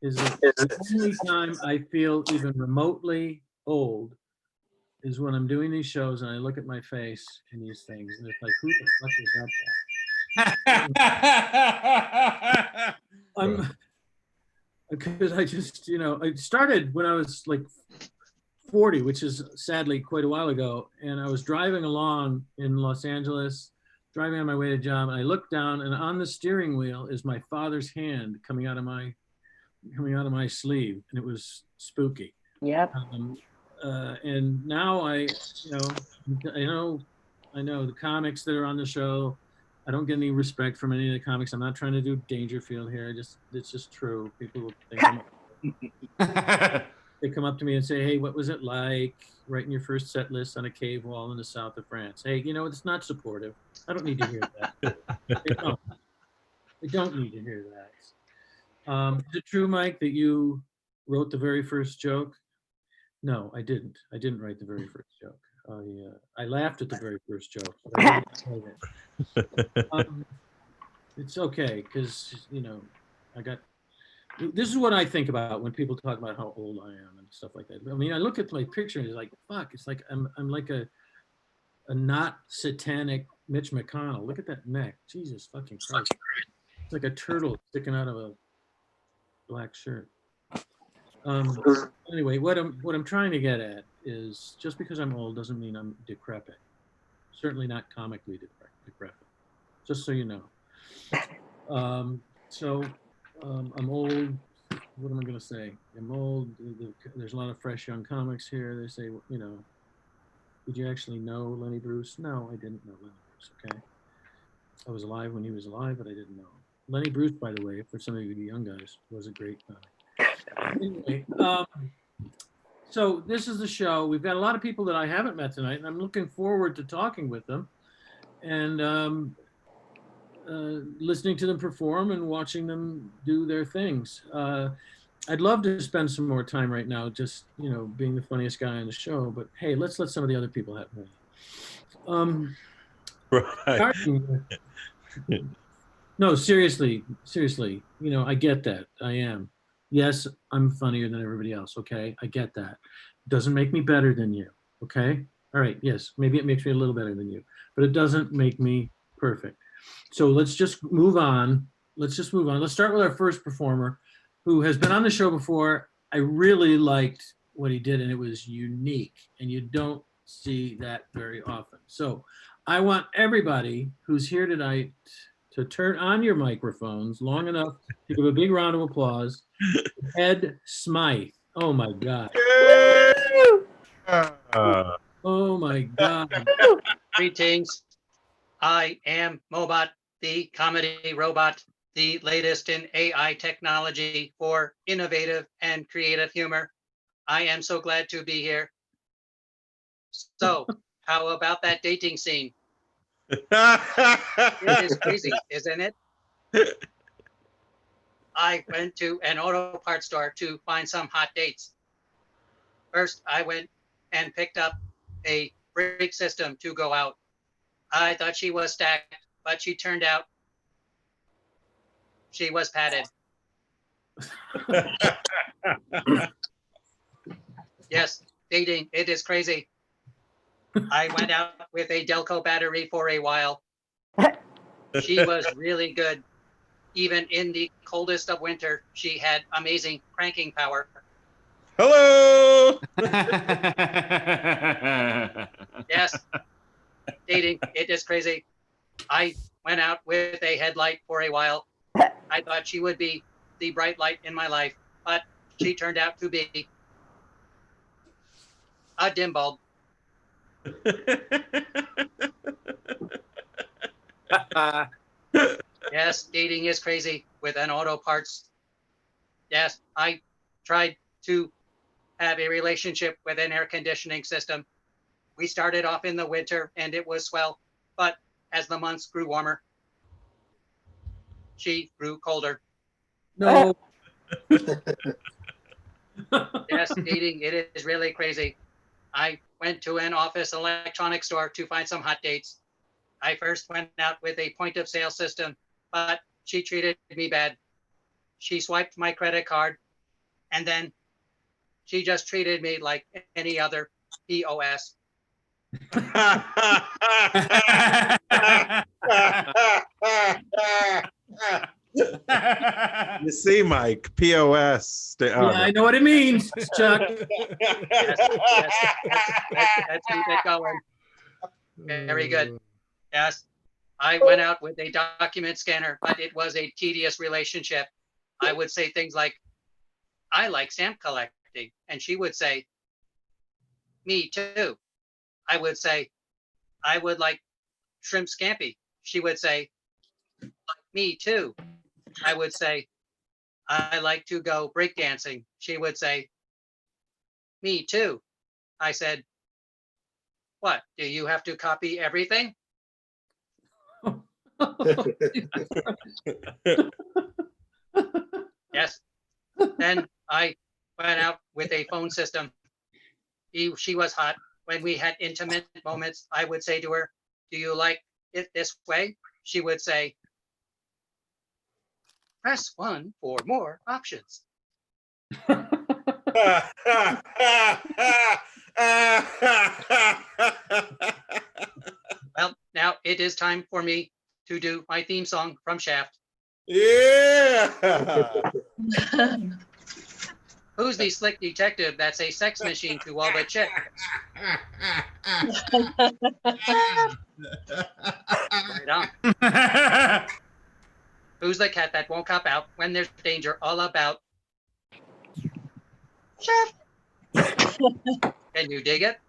is that the only time I feel even remotely old is when I'm doing these shows and I look at my face in these things and it's like, who the fuck is that guy? I'm because I just, I started when I was like 40, which is sadly quite a while ago. And I was driving along in Los Angeles, driving on my way to job, and I looked down, and on the steering wheel is my father's hand coming out of my sleeve, and it was spooky. Yep. And now I know the comics that are on the show. I don't get any respect from any of the comics. I'm not trying to do Dangerfield here. It's just true. People will think they come up to me and say, "Hey, what was it like writing your first set list on a cave wall in the south of France?" Hey, it's not supportive. I don't need to hear that. I don't need to hear that. Is it true, Mike, that you wrote the very first joke? No, I didn't. I didn't write the very first joke. I laughed at the very first joke. But I didn't write it. It's okay because I got. This is what I think about when people talk about how old I am and stuff like that. I mean, I look at my picture and it's like, fuck. It's like I'm like a not satanic Mitch McConnell. Look at that neck. Jesus fucking Christ. It's like a turtle sticking out of a black shirt. Anyway, what I'm trying to get at is just because I'm old doesn't mean I'm decrepit. Certainly not comically decrepit. Just so you know. I'm old. What am I going to say? I'm old. There's a lot of fresh young comics here. They say, did you actually know Lenny Bruce? No, I didn't know Lenny Bruce. Okay. I was alive when he was alive, but I didn't know him. Lenny Bruce, by the way, for some of you young guys, was a great comic. Anyway, so this is the show. We've got a lot of people that I haven't met tonight, and I'm looking forward to talking with them and listening to them perform and watching them do their things. I'd love to spend some more time right now just, being the funniest guy on the show, but hey, let's let some of the other people have me. Right. No, seriously, I get that. I am. Yes, I'm funnier than everybody else, okay? I get that. Doesn't make me better than you, okay? All right, yes, maybe it makes me a little better than you, but it doesn't make me perfect. So let's just move on. Let's start with our first performer who has been on the show before. I really liked what he did, and it was unique, and you don't see that very often. So I want everybody who's here tonight to turn on your microphones long enough to give a big round of applause. Ed Smythe. Oh my God. Oh my God. Greetings. I am Mobot, the comedy robot, the latest in AI technology for innovative and creative humor. I am so glad to be here. So, how about that dating scene? It is crazy, isn't it? I went to an auto parts store to find some hot dates. First, I went and picked up a brake system to go out. I thought she was stacked, but she turned out she was padded. Yes, dating, it is crazy. I went out with a Delco battery for a while. She was really good. Even in the coldest of winter, she had amazing cranking power. Hello. Yes, dating, it is crazy. I went out with a headlight for a while. I thought she would be the bright light in my life, but she turned out to be a dim bulb. Yes, dating is crazy with an auto parts. Yes, I tried to have a relationship with an air conditioning system. We started off in the winter and it was swell, but as the months grew warmer, she grew colder. No. Yes, dating, it is really crazy. I went to an office electronics store to find some hot dates. I first went out with a point of sale system, but she treated me bad. She swiped my credit card And then she just treated me like any other POS. You see, Mike, POS. Yeah, I know what it means, Chuck. Yes, let's keep it going. Very good. Yes, I went out with a document scanner, but it was a tedious relationship. I would say things like, I like stamp collecting. And she would say, me too. I would say, I would like shrimp scampi. She would say, me too. I would say, I like to go breakdancing. She would say, me too. I said, what, do you have to copy everything? Yes. Then I went out with a phone system. She was hot. When we had intimate moments, I would say to her, do you like it this way? She would say, press 1 for more options. Well, now it is time for me to do my theme song from Shaft. Yeah. Who's the slick detective that's a sex machine to all the chicks? Right on. Who's the cat that won't cop out when there's danger all about? Chef. Can you dig it?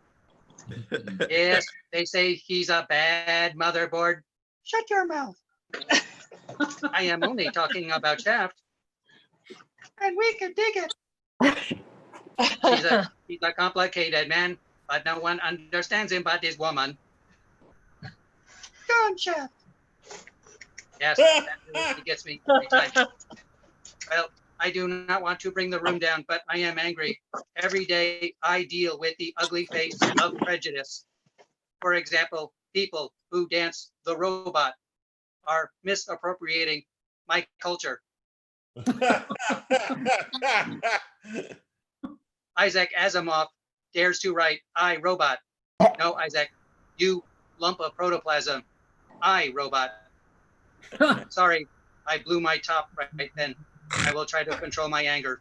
Yes, they say he's a bad motherboard. Shut your mouth. I am only talking about Shaft. And we can dig it. He's a complicated man, but no one understands him but his woman. Go on, Shaft. Yes, that really gets me every time. Well, I do not want to bring the room down, but I am angry. Every day I deal with the ugly face of prejudice. For example, people who dance the robot are misappropriating my culture. Isaac Asimov dares to write, I, robot. No, Isaac, you lump of protoplasm. I, robot. Sorry, I blew my top right then. I will try to control my anger.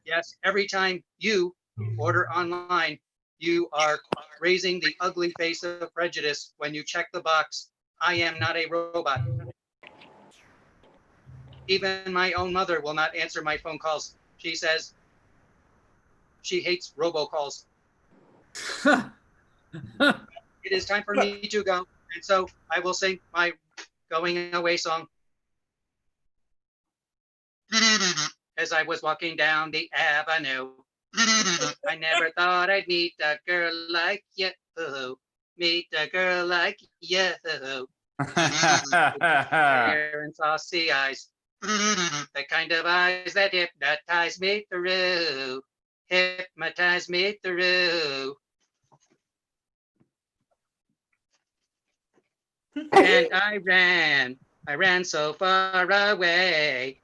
Yes, every time you order online, you are raising the ugly face of prejudice when you check the box, I am not a robot. Even my own mother will not answer my phone calls. She says she hates robocalls. It is time for me to go, and so I will sing my going away song. As I was walking down the avenue, I never thought I'd meet a girl like you. Meet a girl like you. Hair and saucy eyes. The kind of eyes that hypnotize me through. Hypnotize me through. And I ran so far away.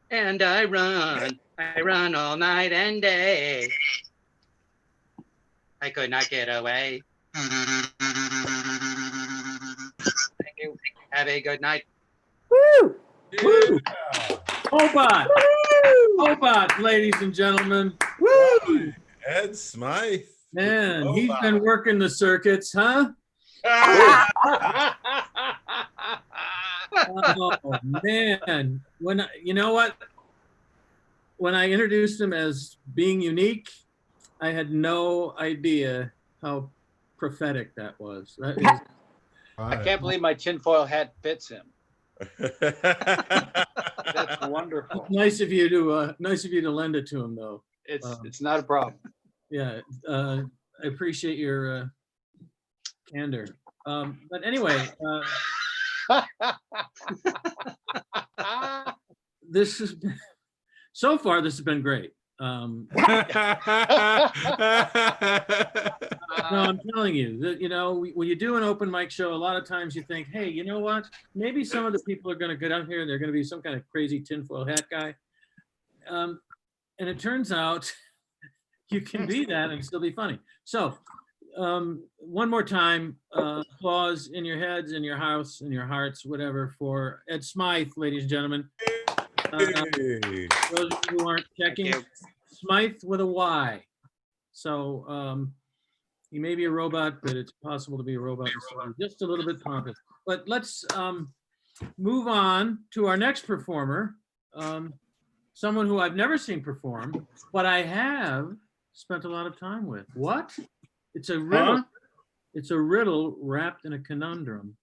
And I run all night and day. I could not get away. Thank you. Have a good night. Woo! Woo! Hobart! Hobart, ladies and gentlemen. Woo! Ed Smythe. Man, he's been working the circuits, huh? Oh man, you know what? When I introduced him as being unique, I had no idea how prophetic that was. That is, I can't believe my tinfoil hat fits him. That's wonderful. nice of you to lend it to him, though. It's not a problem. Yeah, I appreciate your candor. But anyway, this has been, so far this has been great. No, I'm telling you that, when you do an open mic show, a lot of times you think, hey, you know what? Maybe some of the people are going to get out here and they're going to be some kind of crazy tinfoil hat guy. And it turns out you can be that and still be funny. So one more time, applause in your heads, in your house, in your hearts, whatever, for Ed Smythe, ladies and gentlemen. Those of you who aren't checking, Smythe with a Y. So he may be a robot, but it's possible to be a robot. Just a little bit pompous. But let's move on to our next performer, someone who I've never seen perform, but I have spent a lot of time with. What? It's a riddle. Huh? It's a riddle wrapped in a conundrum.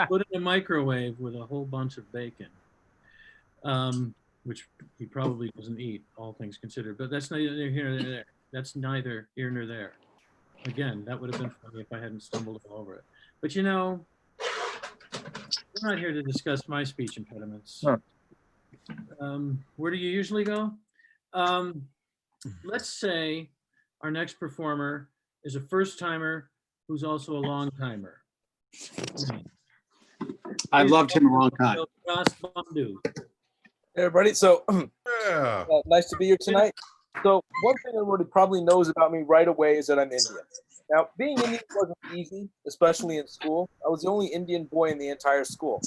Put in a microwave with a whole bunch of bacon. Which he probably doesn't eat, all things considered. But that's neither here nor there. That's neither here nor there. Again, that would have been funny if I hadn't stumbled over it. But we're not here to discuss my speech impediments. Huh. Where do you usually go? Let's say our next performer is a first-timer who's also a long-timer. I've loved him a long time. Hey everybody, so nice to be here tonight. So one thing everybody probably knows about me right away is that I'm Indian. Now, being Indian wasn't easy, especially in school. I was the only Indian boy in the entire school.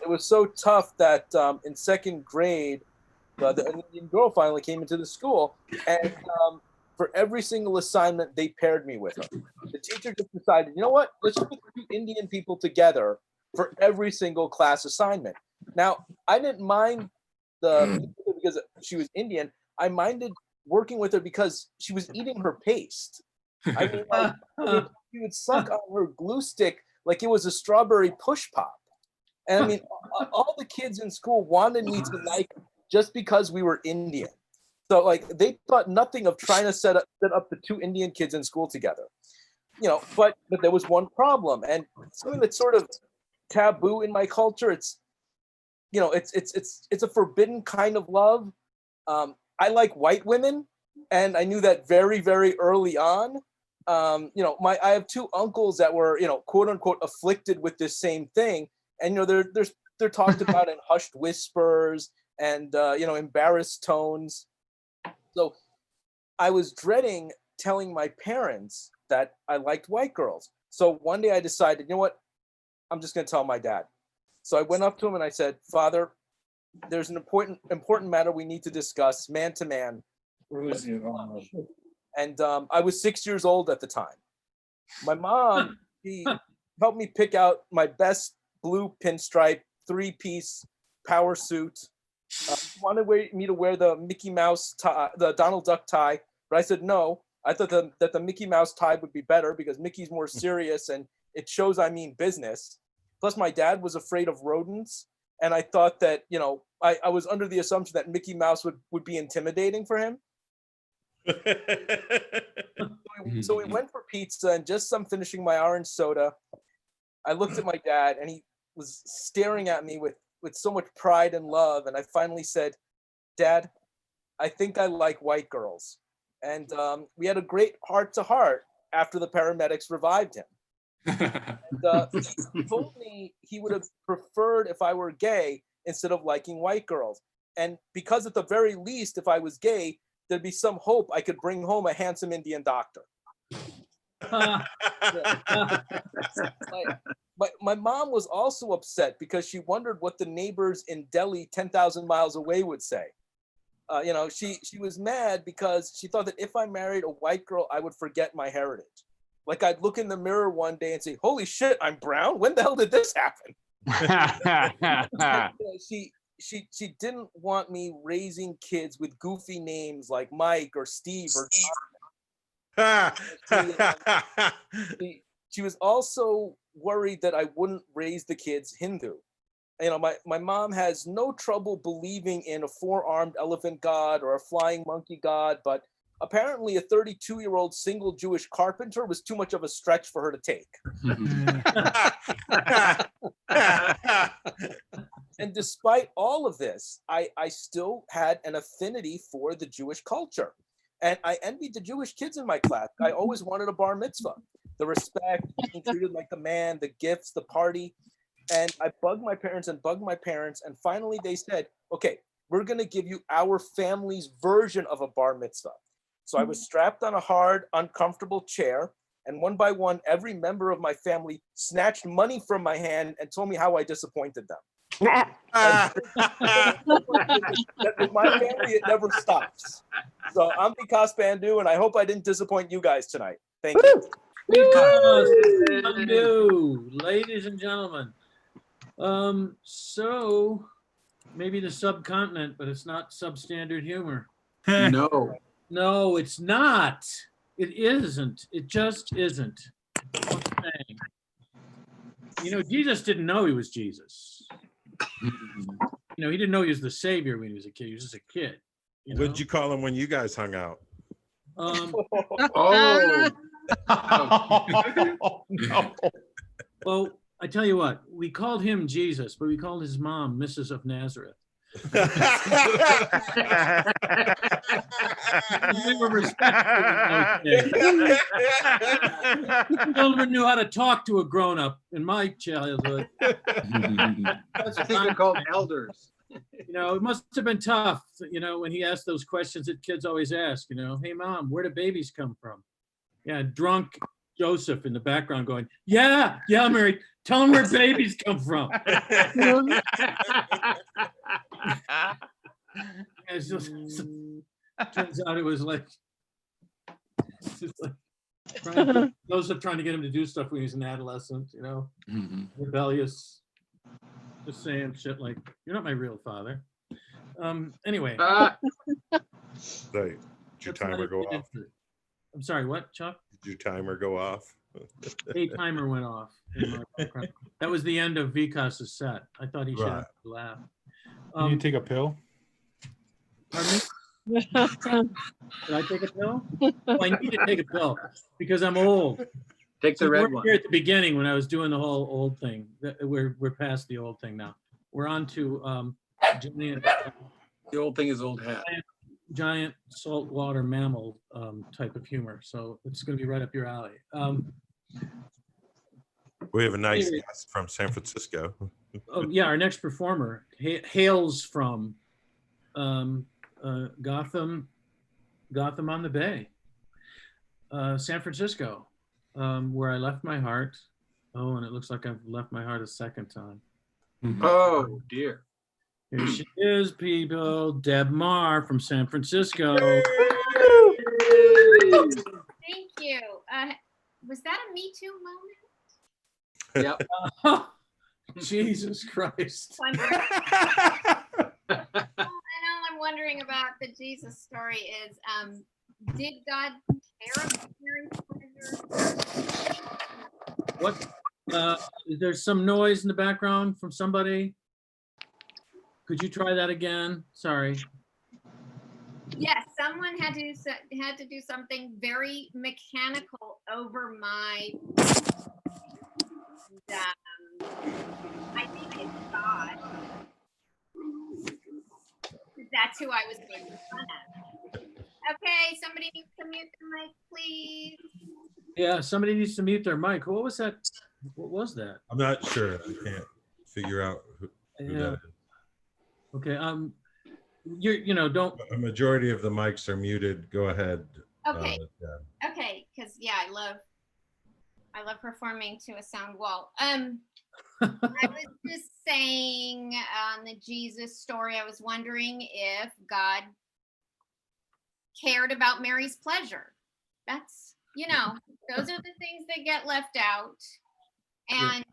It was so tough that in second grade, the Indian girl finally came into the school, and for every single assignment, they paired me with her. The teacher just decided, you know what, let's put 2 Indian people together for every single class assignment. Now, I didn't mind because she was Indian. I minded working with her because she was eating her paste. I mean, she would suck on her glue stick like it was a strawberry push pop. And I mean, all the kids in school wanted me to like her just because we were Indian. So like they thought nothing of trying to set up the 2 Indian kids in school together. But there was one problem, and something that's sort of taboo in my culture. It's a forbidden kind of love. I like white women, and I knew that very, very early on. I have 2 uncles that were, quote unquote, afflicted with this same thing, and they're talked about in hushed whispers and embarrassed tones. So I was dreading telling my parents that I liked white girls. So one day I decided, you know what, I'm just going to tell my dad. So I went up to him and I said, Father, there's an important matter we need to discuss, man to man. And I was 6 years old at the time. My mom, she helped me pick out my best blue pinstripe 3-piece power suit. She wanted me to wear the Mickey Mouse tie, the Donald Duck tie, but I said no. I thought that the Mickey Mouse tie would be better because Mickey's more serious and it shows I mean business. Plus, my dad was afraid of rodents, and I thought that, I was under the assumption that Mickey Mouse would be intimidating for him. So we went for pizza, and just as I'm finishing my orange soda, I looked at my dad, and he was staring at me with so much pride and love, and I finally said, Dad, I think I like white girls. And we had a great heart-to-heart after the paramedics revived him. And, he told me he would have preferred if I were gay instead of liking white girls. And because at the very least, if I was gay, there'd be some hope I could bring home a handsome Indian doctor. My mom was also upset because she wondered what the neighbors in Delhi 10,000 miles away would say. She was mad because she thought that if I married a white girl, I would forget my heritage. Like I'd look in the mirror one day and say, holy shit, I'm brown? When the hell did this happen? She didn't want me raising kids with goofy names like Mike or Steve or she was also worried that I wouldn't raise the kids Hindu. My mom has no trouble believing in a 4-armed elephant god or a flying monkey god, but apparently a 32-year-old single Jewish carpenter was too much of a stretch for her to take. And despite all of this, I still had an affinity for the Jewish culture. And I envied the Jewish kids in my class. I always wanted a bar mitzvah. The respect, being treated like the man, the gifts, the party. And I bugged my parents. And finally they said, okay, we're going to give you our family's version of a bar mitzvah. So I was strapped on a hard, uncomfortable chair. And one by one, every member of my family snatched money from my hand and told me how I disappointed them. With my family, it never stops. So I'm Vikas Bandhu, and I hope I didn't disappoint you guys tonight. Thank you. Bandhu, ladies and gentlemen. So maybe the subcontinent, but it's not substandard humor. No. No, it's not. It isn't. It just isn't. You know, Jesus didn't know he was Jesus. You know, he didn't know he was the savior when he was a kid. He was just a kid. You know? What'd you call him when you guys hung out? Oh. No. Well, I tell you what, we called him Jesus, but we called his mom Mrs. of Nazareth. We were respectful. Children knew how to talk to a grown-up in my childhood. I think they're called elders. You know, it must have been tough, you know, when he asked those questions that kids always ask, you know, hey, Mom, where do babies come from? Yeah, drunk Joseph in the background going, yeah, Mary, tell them where babies come from. It's just, turns out it was like, Joseph trying to get him to do stuff when he was an adolescent, you know, rebellious, just saying shit like, you're not my real father. Anyway. Did your timer go off? I'm sorry, what, Chuck? Did your timer go off? A timer went off in my background. That was the end of Vikas's set. I thought he should have laughed. You need to take a pill? Pardon me? Did I take a pill? Well, I need to take a pill because I'm old. Take the We red weren't one. here at the beginning when I was doing the whole old thing. We're past the old thing now. We're on to The old thing is old hat. giant saltwater mammal type of humor. So it's going to be right up your alley. We have a nice Anyway. guest from San Francisco. Yeah, our next performer hails from Gotham on the Bay, San Francisco, where I left my heart. Oh, and it looks like I've left my heart a second time. Oh dear. Here she is, people. Deb Marr from San Francisco. Thank you. Was that a Me Too moment? Yep. Jesus Christ. Wondering- and all I'm wondering about the Jesus story is, did God care about Mary's pleasure? What? There's some noise in the background from somebody. Could you try that again? Sorry. Yes, someone had to do something very mechanical over my. I think it's God. That's who I was making fun of. Okay, somebody needs to mute the mic, please. Yeah, somebody needs to mute their mic. What was that? What was that? I'm not sure. I can't figure out who Yeah. that is. Okay. You know, don't. A majority of the mics are muted. Go ahead. Okay. Yeah. Okay, because yeah, I love performing to a sound wall. I was just saying on the Jesus story, I was wondering if God cared about Mary's pleasure. That's, you know, those are the things that get left out. And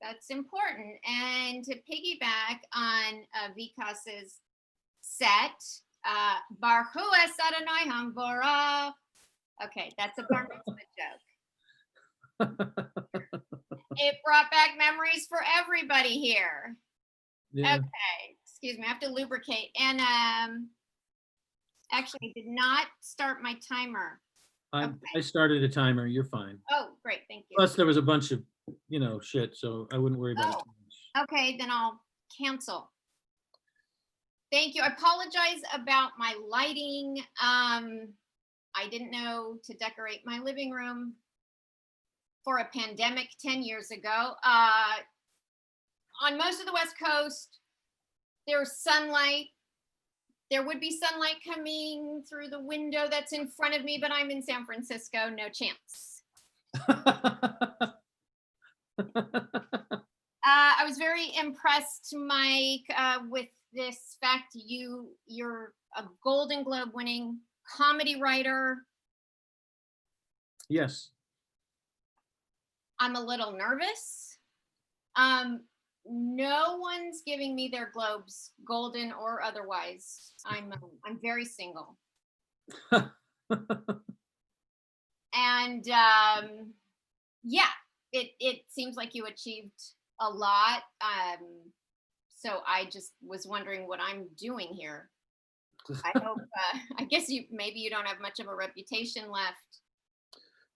that's important. And to piggyback on Vikas's set, Baruch Hu es Adonai Hamvorah. Okay, that's a bar mitzvah joke. It brought back memories for everybody here. Yeah. Okay, excuse me, I have to lubricate. And actually, I did not start my timer. I started a timer. You're fine. Oh, great, thank you. Plus, there was a bunch of, you know, shit, so I wouldn't worry about it too much. Okay, then I'll cancel. Thank you. I apologize about my lighting. I didn't know to decorate my living room for a pandemic 10 years ago. On most of the West Coast, there's sunlight. There would be sunlight coming through the window that's in front of me, but I'm in San Francisco, no chance. I was very impressed, Mike, with this fact you're a Golden Globe winning comedy writer. Yes. I'm a little nervous. No one's giving me their Globes, golden or otherwise. I'm very single. And yeah, it seems like you achieved a lot. So I just was wondering what I'm doing here. I hope, I guess maybe you don't have much of a reputation left,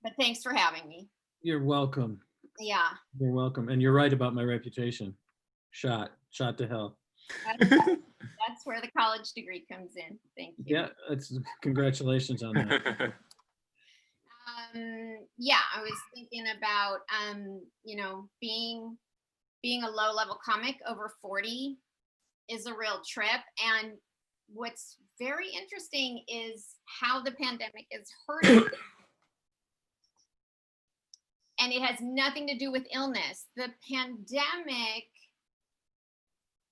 but thanks for having me. You're welcome. Yeah. You're welcome. And you're right about my reputation. Shot to hell. That's where the college degree comes in. Thank you. Yeah, congratulations on that. Yeah, I was thinking about, you know, being a low-level comic over 40 is a real trip. And what's very interesting is how the pandemic is hurting. And it has nothing to do with illness. The pandemic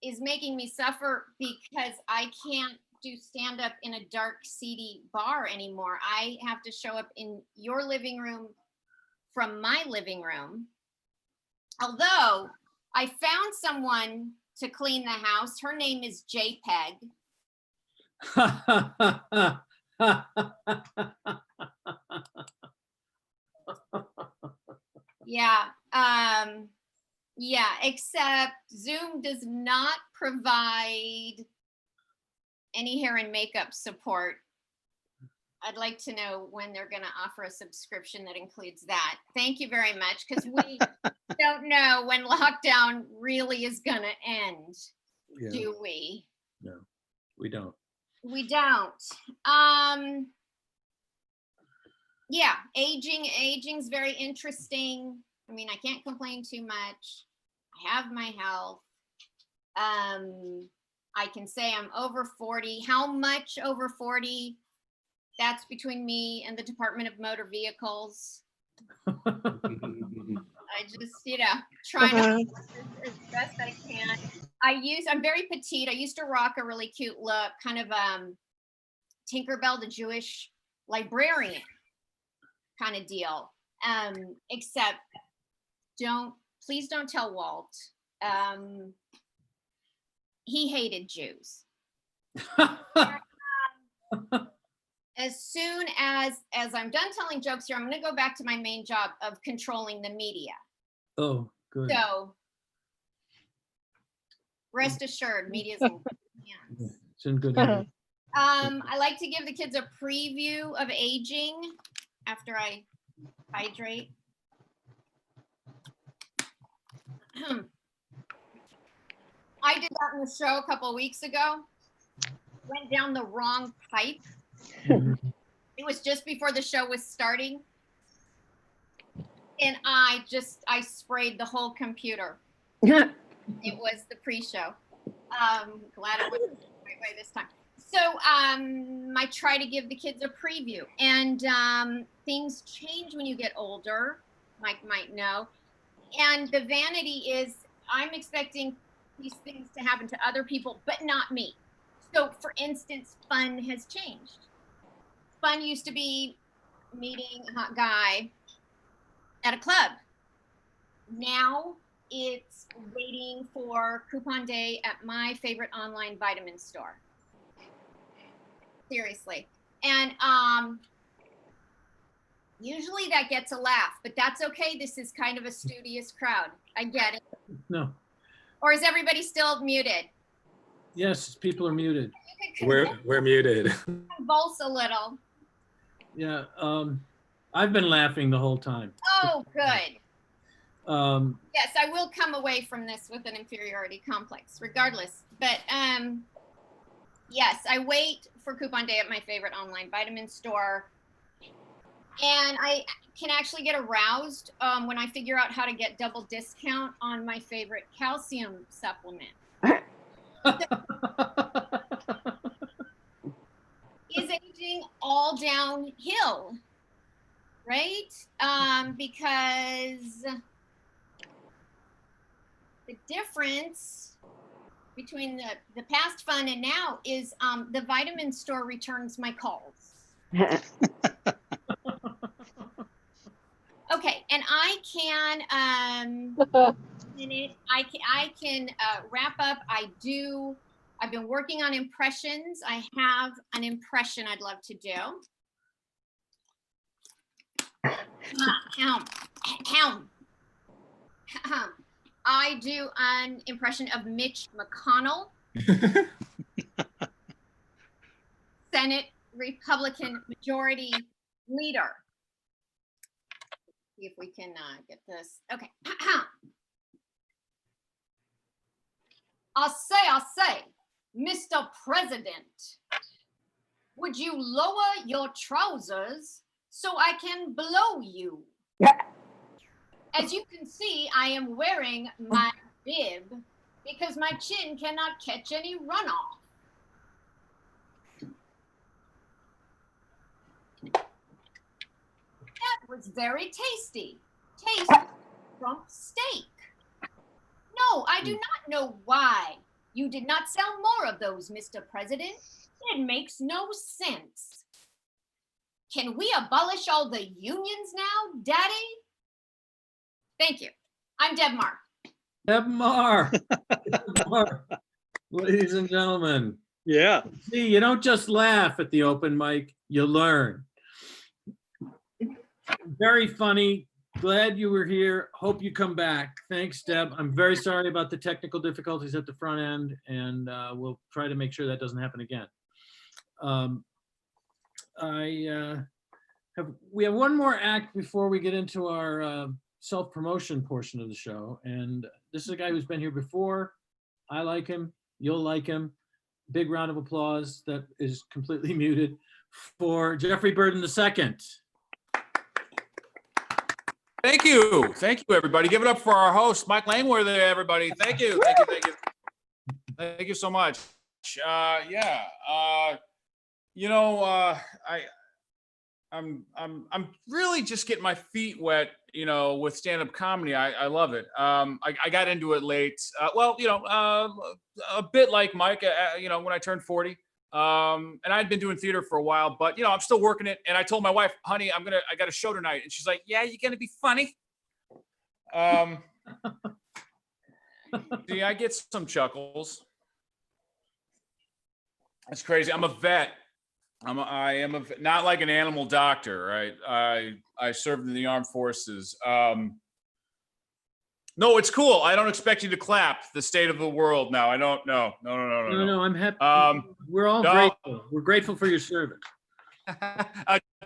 is making me suffer because I can't do stand up in a dark, seedy bar anymore. I have to show up in your living room from my living room. Although I found someone to clean the house. Her name is JPEG. Yeah. Yeah, except Zoom does not provide any hair and makeup support. I'd like to know when they're going to offer a subscription that includes that. Thank you very much, because we don't know when lockdown really is going to end, do we? No, we don't. We don't. Yeah, aging's very interesting. I mean, I can't complain too much. I have my health. I can say I'm over 40. How much over 40? That's between me and the Department of Motor Vehicles. I just, you know, trying to as best I can. I'm very petite. I used to rock a really cute look, kind of Tinkerbell the Jewish librarian kind of deal. Except please don't tell Walt. He hated Jews. As soon as I'm done telling jokes here, I'm going to go back to my main job of controlling the media. Oh, good. So rest assured, media's in good hands. It's in good hands. I like to give the kids a preview of aging after I hydrate. I did that in the show a couple of weeks ago. Went down the wrong pipe. It was just before the show was starting. And I sprayed the whole computer. It was the pre-show. Glad it went the right way this time. So I try to give the kids a preview. And things change when you get older. Mike might know. And the vanity is I'm expecting these things to happen to other people, but not me. So for instance, fun has changed. Fun used to be meeting a hot guy at a club. Now it's waiting for coupon day at my favorite online vitamin store. Seriously. And usually that gets a laugh, but that's okay. This is kind of a studious crowd. I get it. No. Or is everybody still muted? Yes, people are muted. We're muted. Convulse a little. Yeah, I've been laughing the whole time. Oh, good. Yes, I will come away from this with an inferiority complex, regardless. But yes, I wait for coupon day at my favorite online vitamin store. And I can actually get aroused when I figure out how to get double discount on my favorite calcium supplement. Is aging all downhill, right? Because the difference between the past fun and now is the vitamin store returns my calls. Okay, and I can wrap up. I've been working on impressions. I have an impression I'd love to do. I do an impression of Mitch McConnell, Senate Republican Majority Leader. See if we can get this. Okay. I say, Mr. President, would you lower your trousers so I can blow you? As you can see, I am wearing my bib because my chin cannot catch any runoff. That was very tasty. Tasty rump steak. No, I do not know why you did not sell more of those, Mr. President. It makes no sense. Can we abolish all the unions now, Daddy? Thank you. I'm Deb Marr. Deb Marr. Deb Marr. Ladies and gentlemen. Yeah. See, you don't just laugh at the open mic, you learn. Very funny. Glad you were here. Hope you come back. Thanks, Deb. I'm very sorry about the technical difficulties at the front end, and we'll try to make sure that doesn't happen again. We have one more act before we get into our self-promotion portion of the show, and this is a guy who's been here before. I like him. You'll like him. Big round of applause that is completely muted for Jeffrey Burden II. Thank you. Thank you, everybody. Give it up for our host, Mike Langworthy, everybody. Thank you. Thank you. Thank you. Thank you so much. I'm really just getting my feet wet, with stand-up comedy. I love it. I got into it late. A bit like Mike, when I turned 40. And I'd been doing theater for a while, but I'm still working it. And I told my wife, honey, I got a show tonight. And she's like, yeah, you're going to be funny. See, I get some chuckles. It's crazy. I'm a vet. I am a not like an animal doctor, right? I served in the armed forces. No, it's cool. I don't expect you to clap. The state of the world now. I don't. No. No, I'm happy. We're all grateful. We're grateful for your service.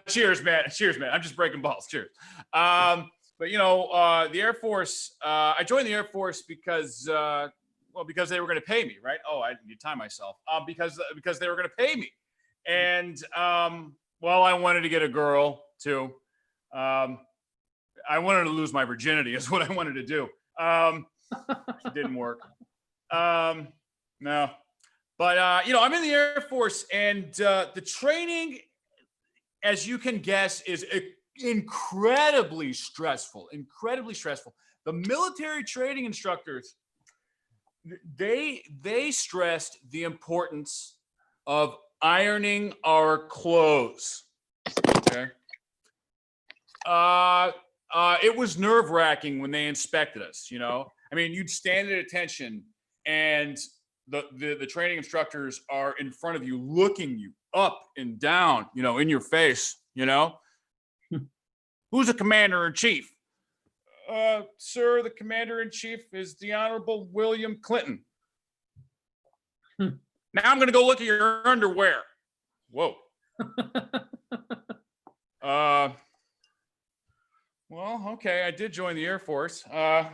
Cheers, man. Cheers, man. I'm just breaking balls. Cheers. But the Air Force. I joined the Air Force because they were going to pay me, right? Oh, I need to time myself. Because they were going to pay me, and I wanted to get a girl too. I wanted to lose my virginity is what I wanted to do. It didn't work. No, but I'm in the Air Force, and the training, as you can guess, is incredibly stressful. The military training instructors, they stressed the importance of ironing our clothes. Okay. It was nerve-wracking when they inspected us, I mean, you'd stand at attention and the training instructors are in front of you, looking you up and down, in your face, Who's the commander-in-chief? Sir, the commander-in-chief is the Honorable William Clinton. Now I'm going to go look at your underwear. Whoa. Well, okay, I did join the Air Force. But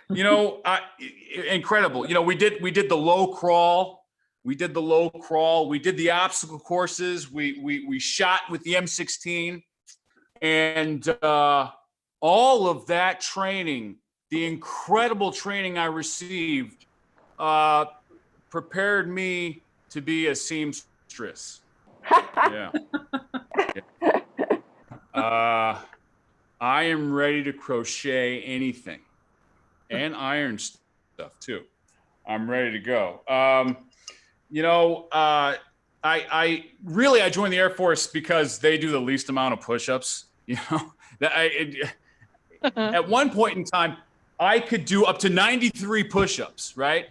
incredible. We did the low crawl. We did the obstacle courses. We shot with the M16, and all of that training, the incredible training I received, prepared me to be a seamstress. Yeah. I am ready to crochet anything and iron stuff too. I'm ready to go. I joined the Air Force because they do the least amount of push-ups. At one point in time, I could do up to 93 push-ups, right?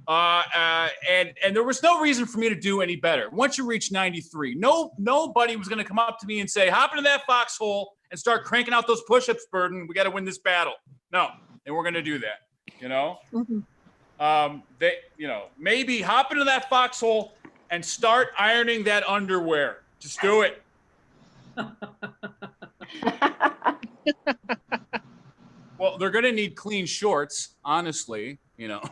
And there was no reason for me to do any better. Once you reach 93, nobody was going to come up to me and say, hop into that foxhole and start cranking out those push-ups, Burden. We got to win this battle. No, they weren't going to do that. Maybe hop into that foxhole and start ironing that underwear. Just do it. Well, they're going to need clean shorts, honestly, Yes.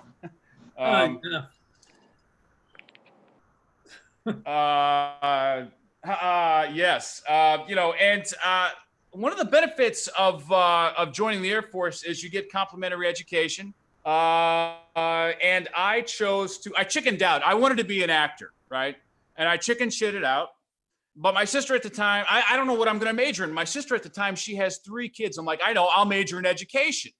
One of the benefits of joining the Air Force is you get complimentary education. And I chickened out. I wanted to be an actor, right? And I chicken shitted out. But my sister at the time, I don't know what I'm going to major in. My sister at the time, she has 3 kids. I'm like, I know, I'll major in education.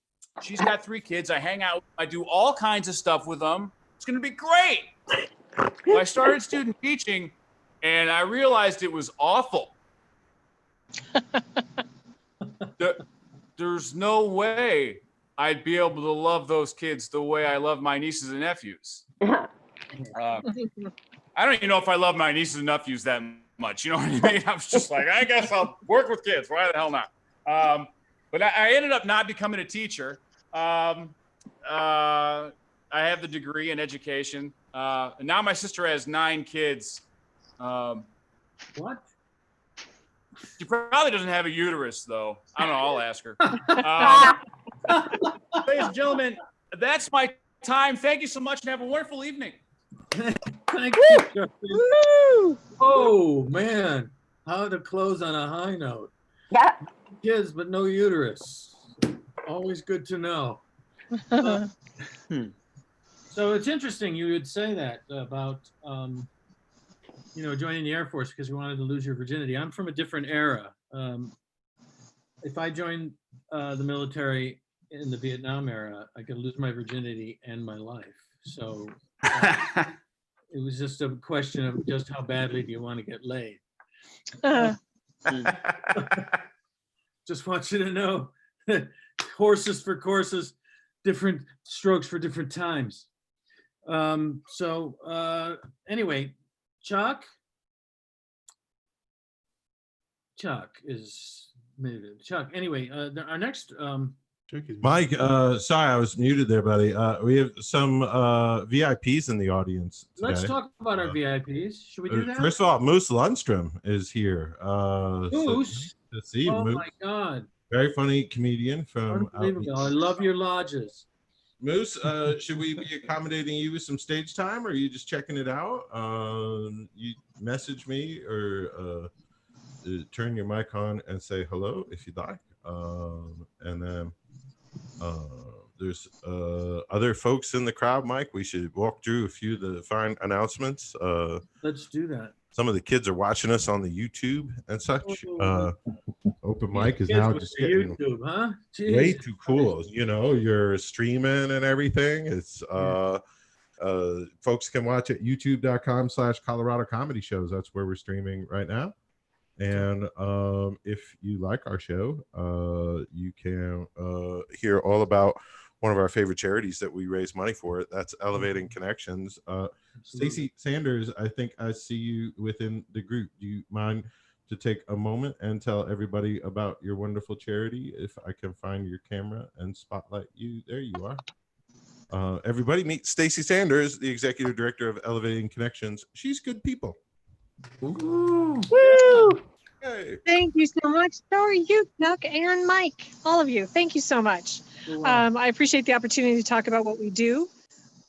She's got 3 kids. I hang out. I do all kinds of stuff with them. It's going to be great. Well, I started student teaching, and I realized it was awful. There's no way I'd be able to love those kids the way I love my nieces and nephews. I don't even know if I love my nieces and nephews that much. You know what I mean? I was just like, I guess I'll work with kids. Why the hell not? But I ended up not becoming a teacher. I have the degree in education. And now my sister has 9 kids. What? She probably doesn't have a uterus, though. I don't know. I'll ask her. Ladies and gentlemen, that's my time. Thank you so much and have a wonderful evening. Thank you, Justin. Oh, man. How to close on a high note. Yeah. Kids, but no uterus. Always good to know. So it's interesting you would say that about, joining the Air Force because you wanted to lose your virginity. I'm from a different era. If I joined the military in the Vietnam era, I could lose my virginity and my life. So it was just a question of just how badly do you want to get laid. Just want you to know, horses for courses, different strokes for different times. Anyway, Chuck is muted. Chuck, anyway, our next Mike, sorry, I was muted there, buddy. We have some VIPs in the audience today. Let's talk about our VIPs. Should we do that? First of all, Moose Lundstrom is here. Moose? To see Oh Moose. my God. Very funny comedian from Unbelievable. I love your lodges. Moose, should we be accommodating you with some stage time, or are you just checking it out? You message me or turn your mic on and say hello if you'd like. And then there's other folks in the crowd, Mike. We should walk through a few of the fine announcements. Let's do that. Some of the kids are watching us on the YouTube and such. Open mic is Kids now with just the getting YouTube, huh? Jeez. way too cool. You're streaming and everything. It's folks can watch at youtube.com/Colorado Comedy Shows. That's where we're streaming right now. And if you like our show, you can hear all about one of our favorite charities that we raise money for. That's Elevating Connections. Stacey Sanders, I think I see you within the group. Do you mind to take a moment and tell everybody about your wonderful charity? If I can find your camera and spotlight you. There you are. Everybody meet Stacey Sanders, the executive director of Elevating Connections. She's good people. Ooh. Woo! Hey. Thank you so much. So are you, Chuck and Mike, all of you. Thank you so much. I appreciate the opportunity to talk about what we do.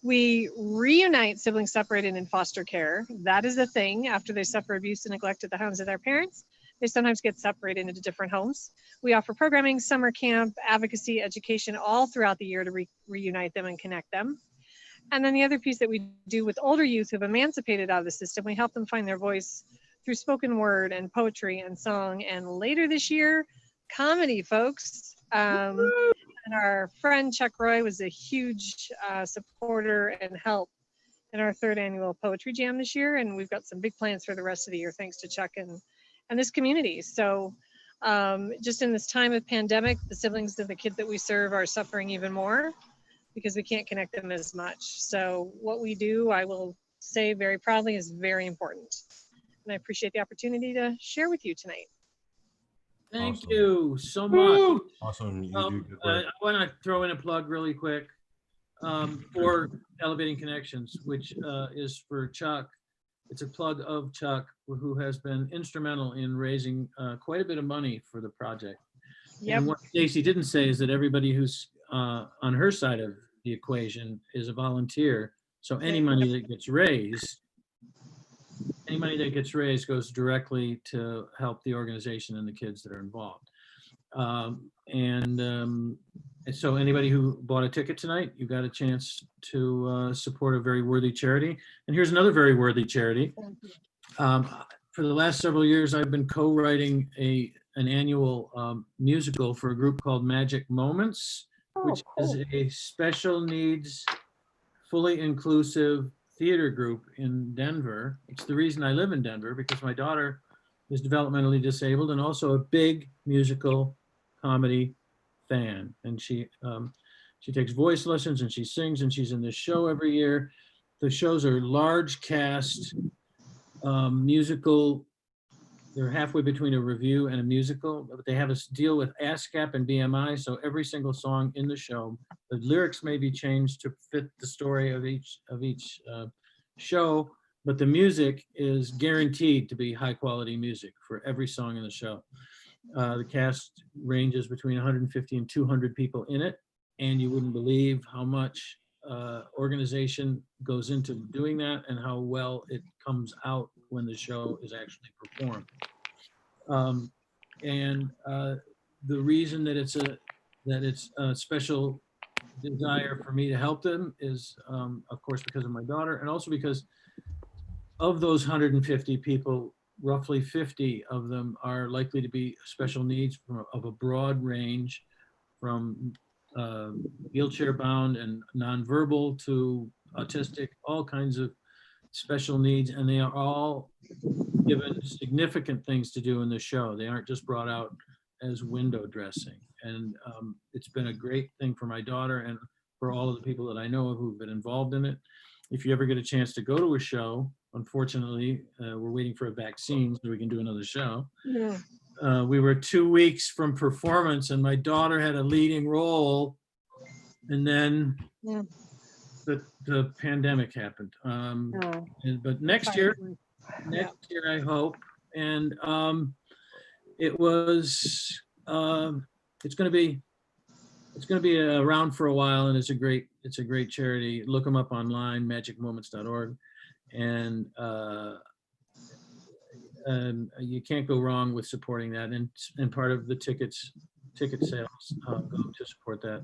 We reunite siblings separated in foster care. That is a thing. After they suffer abuse and neglect at the homes of their parents, they sometimes get separated into different homes. We offer programming, summer camp, advocacy, education all throughout the year to reunite them and connect them. And then the other piece that we do with older youth who've emancipated out of the system, we help them find their voice through spoken word and poetry and song. And later this year, comedy, folks. And our friend Chuck Roy was a huge supporter and help in our 3rd annual poetry jam this year. And we've got some big plans for the rest of the year, thanks to Chuck and this community. So just in this time of pandemic, the siblings of the kids that we serve are suffering even more because we can't connect them as much. So what we do, I will say very proudly, is very important. And I appreciate the opportunity to share with you tonight. Thank Awesome. you so much. Awesome. You do good I work. want to throw in a plug really quick for Elevating Connections, which is for Chuck. It's a plug of Chuck, who has been instrumental in raising quite a bit of money for the project. Yep. And what Stacy didn't say is that everybody who's on her side of the equation is a volunteer. So any money that gets raised, goes directly to help the organization and the kids that are involved. So anybody who bought a ticket tonight, you got a chance to support a very worthy charity. And here's another very worthy charity. For the last several years, I've been co-writing an annual musical for a group called Magic Moments, which is a special needs, fully inclusive theater group in Denver. It's the reason I live in Denver, because my daughter is developmentally disabled and also a big musical comedy fan. And she takes voice lessons and she sings, and she's in this show every year. The shows are large cast musical. They're halfway between a review and a musical, but they have a deal with ASCAP and BMI. So every single song in the show, the lyrics may be changed to fit the story of each show, but the music is guaranteed to be high quality music for every song in the show. The cast ranges between 150 and 200 people in it, and you wouldn't believe how much organization goes into doing that and how well it comes out when the show is actually performed. The reason that it's a special desire for me to help them is, of course, because of my daughter, and also because of those 150 people, roughly 50 of them are likely to be special needs of a broad range, from wheelchair bound and nonverbal to autistic, all kinds of special needs, and they are all given significant things to do in the show. They aren't just brought out as window dressing. And it's been a great thing for my daughter and for all of the people that I know who've been involved in it. If you ever get a chance to go to a show, unfortunately, we're waiting for a vaccine so we can do another show. Yeah. We were 2 weeks from performance and my daughter had a leading role, and then the pandemic happened. But next year I hope, and it was it's going to be around for a while, and it's a great charity. Look them up online, magicmoments.org, and you can't go wrong with supporting that. And part of the ticket sales go to support that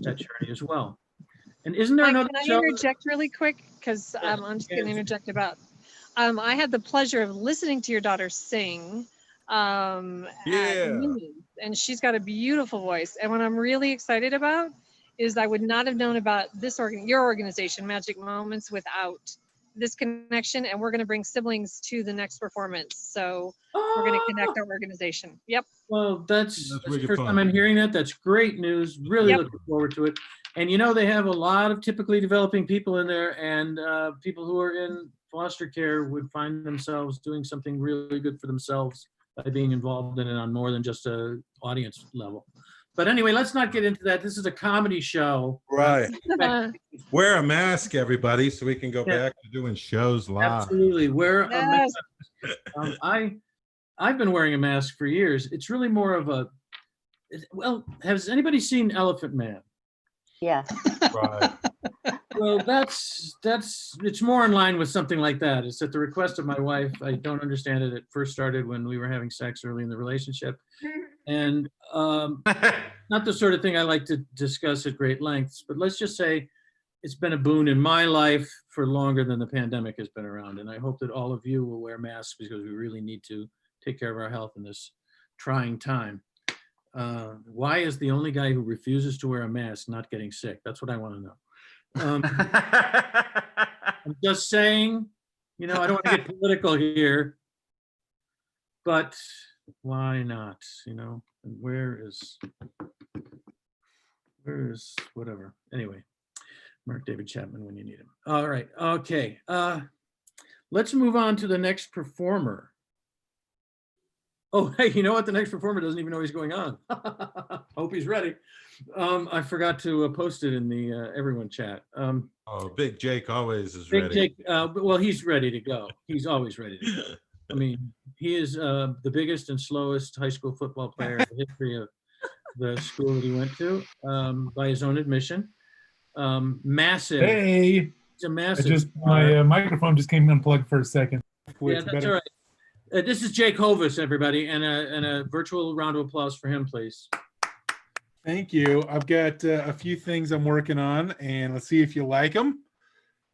charity as well. And isn't there another Can show? I interject really quick? Because I'm just going to interject about. I had the pleasure of listening to your daughter sing. At Mimi's, and she's got a beautiful voice. And what I'm really excited about is I would not have known about your organization, Magic Moments, without this connection. And we're going to bring siblings to the next performance. So we're going to connect our organization. Yep. Well, that's the first time I'm hearing that. That's great news. Really looking forward to it. And they have a lot of typically developing people in there, and people who are in foster care would find themselves doing something really good for themselves by being involved in it on more than just a audience level. But anyway, let's not get into that. This is a comedy show. Right. Wear a mask, everybody, so we can go back to doing shows live. Absolutely. Wear a Yes. mask. I've been wearing a mask for years. It's really more of a, well, has anybody seen Elephant Man? Yeah. Right. Well, it's more in line with something like that. It's at the request of my wife. I don't understand it. It first started when we were having sex early in the relationship. And not the sort of thing I like to discuss at great lengths, but let's just say it's been a boon in my life for longer than the pandemic has been around. And I hope that all of you will wear masks because we really need to take care of our health in this trying time. Why is the only guy who refuses to wear a mask not getting sick? That's what I want to know. I'm just saying, I don't want to get political here, but why not? And where is whatever? Anyway, Mark David Chapman when you need him. All right. Okay. Let's move on to the next performer. Oh, hey, you know what? The next performer doesn't even know he's going on. Hope he's ready. I forgot to post it in the everyone chat. Big Jake always is Big ready. Jake, well, he's ready to go. He's always ready to go. I mean, he is the biggest and slowest high school football player in the history of the school that he went to, by his own admission. Massive. Hey, it's a massive. My microphone just came unplugged for a second. Yeah, that's all right. This is Jake Hovis, everybody, and a virtual round of applause for him, please. Thank you. I've got a few things I'm working on, and let's see if you like them.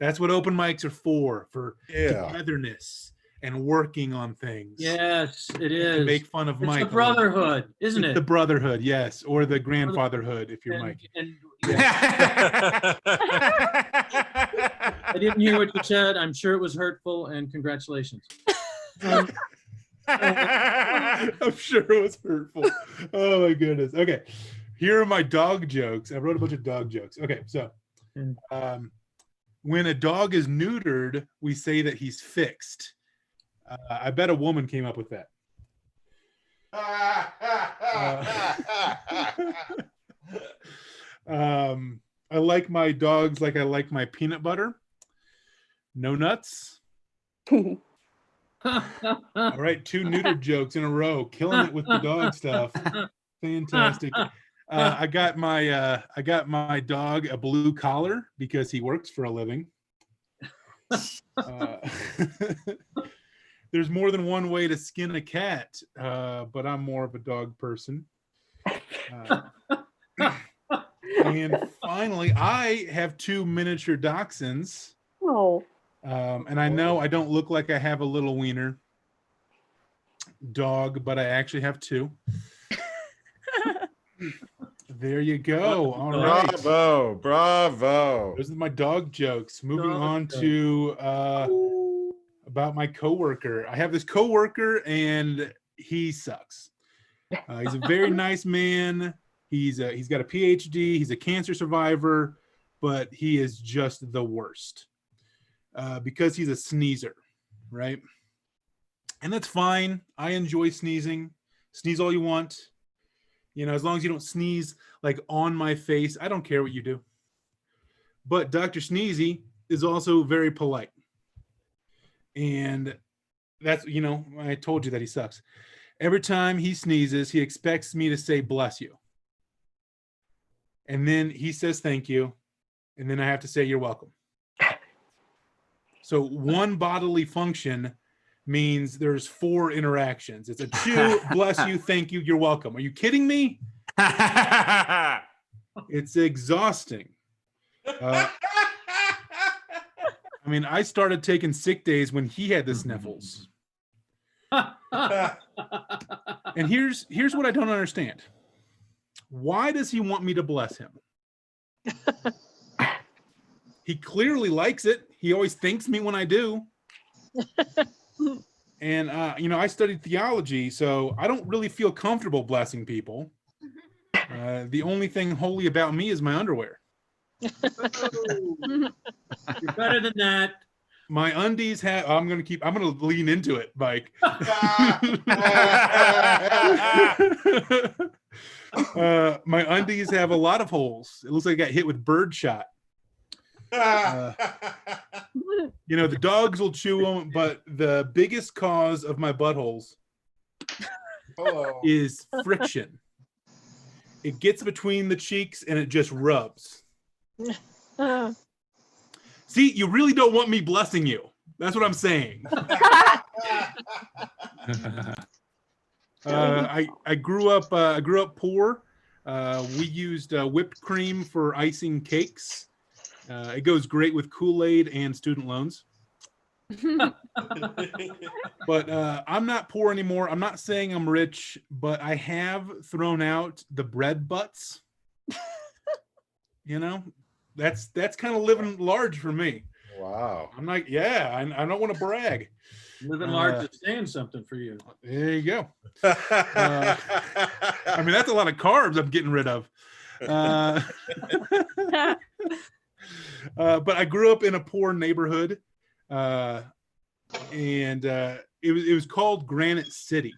That's what open mics are for togetherness and working on things. Yes, it is. To make fun of it's Mike. The brotherhood, isn't it? The brotherhood, yes, or the grandfatherhood, if you're Mike. I didn't hear what you said. I'm sure it was hurtful, and congratulations. I'm sure it was hurtful. Oh my goodness. Okay, here are my dog jokes. I wrote a bunch of dog jokes. Okay, so when a dog is neutered, we say that he's fixed. I bet a woman came up with that. I like my dogs like I like my peanut butter. No nuts. All right, 2 neutered jokes in a row, killing it with the dog stuff. Fantastic. I got my dog a blue collar because he works for a living. There's more than one way to skin a cat, but I'm more of a dog person. And finally, I have 2 miniature dachshunds. Oh. And I know I don't look like I have a little wiener dog, but I actually have 2. There you go. All right. Bravo. Those are my dog jokes. Moving on to about my coworker. I have this coworker and he sucks. He's a very nice man. He's got a PhD. He's a cancer survivor, but he is just the worst. Because he's a sneezer, right? And that's fine. I enjoy sneezing. Sneeze all you want. As long as you don't sneeze like on my face, I don't care what you do. But Dr. Sneezy is also very polite. And that's, I told you that he sucks. Every time he sneezes, he expects me to say, bless you. And then he says, thank you. And then I have to say, you're welcome. So one bodily function means there's 4 interactions. It's a chew, bless you, thank you, you're welcome. Are you kidding me? It's exhausting. I started taking sick days when he had the sniffles. And here's what I don't understand. Why does he want me to bless him? He clearly likes it. He always thanks me when I do. And, I studied theology, so I don't really feel comfortable blessing people. The only thing holy about me is my underwear. You're better than that. My undies have, I'm going to lean into it, Mike. My undies have a lot of holes. It looks like I got hit with birdshot. You know, the dogs will chew them, but the biggest cause of my buttholes is friction. It gets between the cheeks and it just rubs. See, you really don't want me blessing you. That's what I'm saying. I grew up poor. We used whipped cream for icing cakes. It goes great with Kool-Aid and student loans. But I'm not poor anymore. I'm not saying I'm rich, but I have thrown out the bread butts. You know, that's kind of living large for me. Wow. I'm like, yeah, I don't want to brag. Living large is saying something for you. There you go. I mean, that's a lot of carbs I'm getting rid of. But I grew up in a poor neighborhood, and it was called Granite City.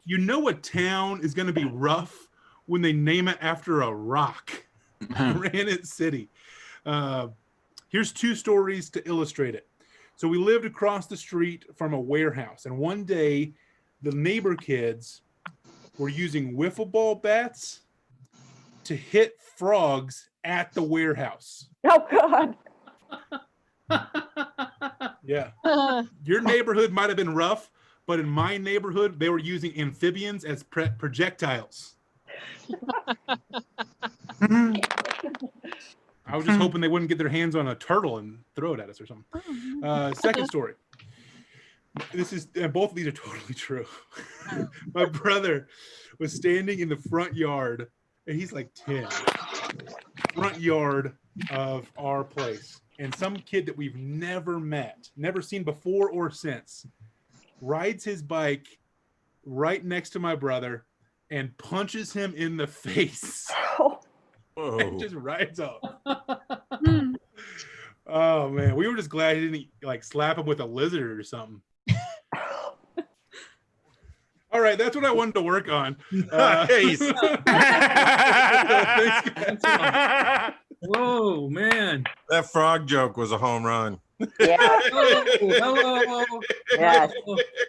You know a town is going to be rough when they name it after a rock. Granite City. Here's two stories to illustrate it. So we lived across the street from a warehouse, and one day the neighbor kids were using wiffle ball bats to hit frogs at the warehouse. Oh God. Yeah. Your neighborhood might have been rough, but in my neighborhood, they were using amphibians as projectiles. I was just hoping they wouldn't get their hands on a turtle and throw it at us or something. Second story. This is, and both of these are totally true. My brother was standing in the front yard, and he's like 10. Front yard of our place. And some kid that we've never met, never seen before or since, rides his bike right next to my brother and punches him in the face. And just rides off. Oh man, we were just glad he didn't like slap him with a lizard or something. All right, that's what I wanted to work on. Whoa, man. That frog joke was a home run. Yeah. Hello. Yes.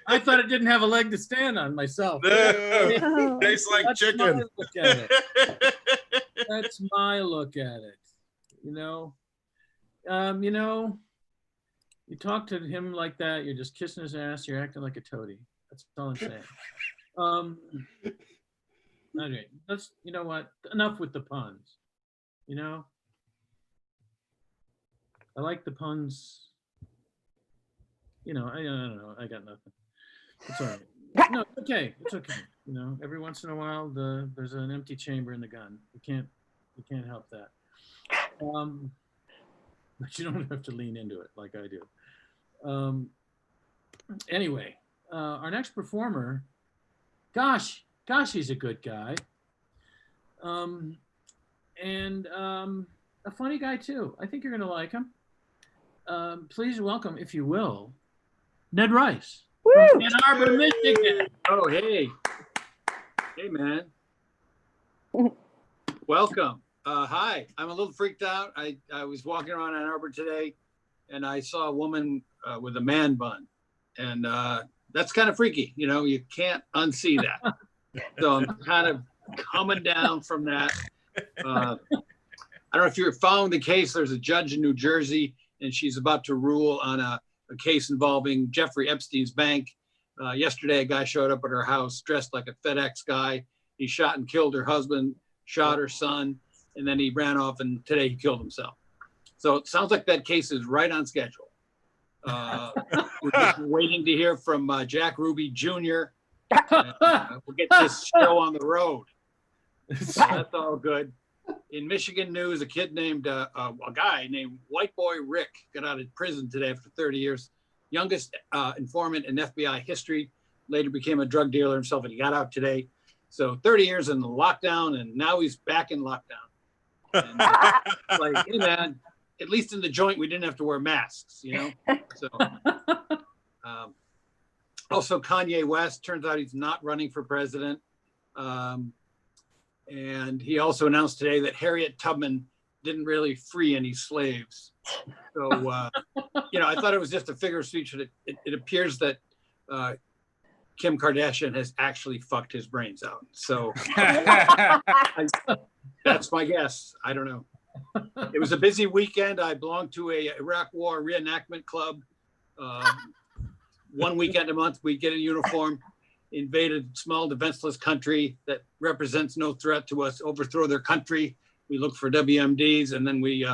I thought it didn't have a leg to stand on myself. Tastes like That's chicken. my look at it. That's my look at it. You know, you talk to him like that, you're just kissing his ass, you're acting like a toady. That's all I'm saying. Okay, let's, you know what? Enough with the puns. You know? I like the puns. You know, I don't know. I got nothing. It's all right. No, it's okay. It's okay. You know, every once in a while, there's an empty chamber in the gun. You can't help that. But you don't have to lean into it like I do. Anyway, our next performer, gosh, he's a good guy. And a funny guy too. I think you're gonna like him. Please welcome, if you will, Ned Rice. Woo! From Ann Arbor, Michigan. Oh, hey. Hey, man. Welcome. Hi. I'm a little freaked out. I was walking around Ann Arbor today, and I saw a woman with a man bun. And that's kind of freaky. You know, you can't unsee that. So I'm kind of coming down from that. I don't know if you're following the case. There's a judge in New Jersey, and she's about to rule on a case involving Jeffrey Epstein's bank. Yesterday, a guy showed up at her house dressed like a FedEx guy. He shot and killed her husband, shot her son, and then he ran off, and today he killed himself. So it sounds like that case is right on schedule. We're just waiting to hear from Jack Ruby Jr. We'll get this show on the road. So that's all good. In Michigan news, a kid named, a guy named White Boy Rick got out of prison today after 30 years. Youngest informant in FBI history, later became a drug dealer himself, and he got out today. So 30 years in lockdown, and now he's back in lockdown. And it's like, hey man, at least in the joint, we didn't have to wear masks, you know? So, also Kanye West, turns out he's not running for president. And he also announced today that Harriet Tubman didn't really free any slaves. So, I thought it was just a figure of speech. It appears that Kim Kardashian has actually fucked his brains out. So that's my guess. I don't know. It was a busy weekend. I belonged to a Iraq War reenactment club. 1 weekend a month, we get a uniform, invade a small defenseless country that represents no threat to us, overthrow their country. We look for WMDs, and then we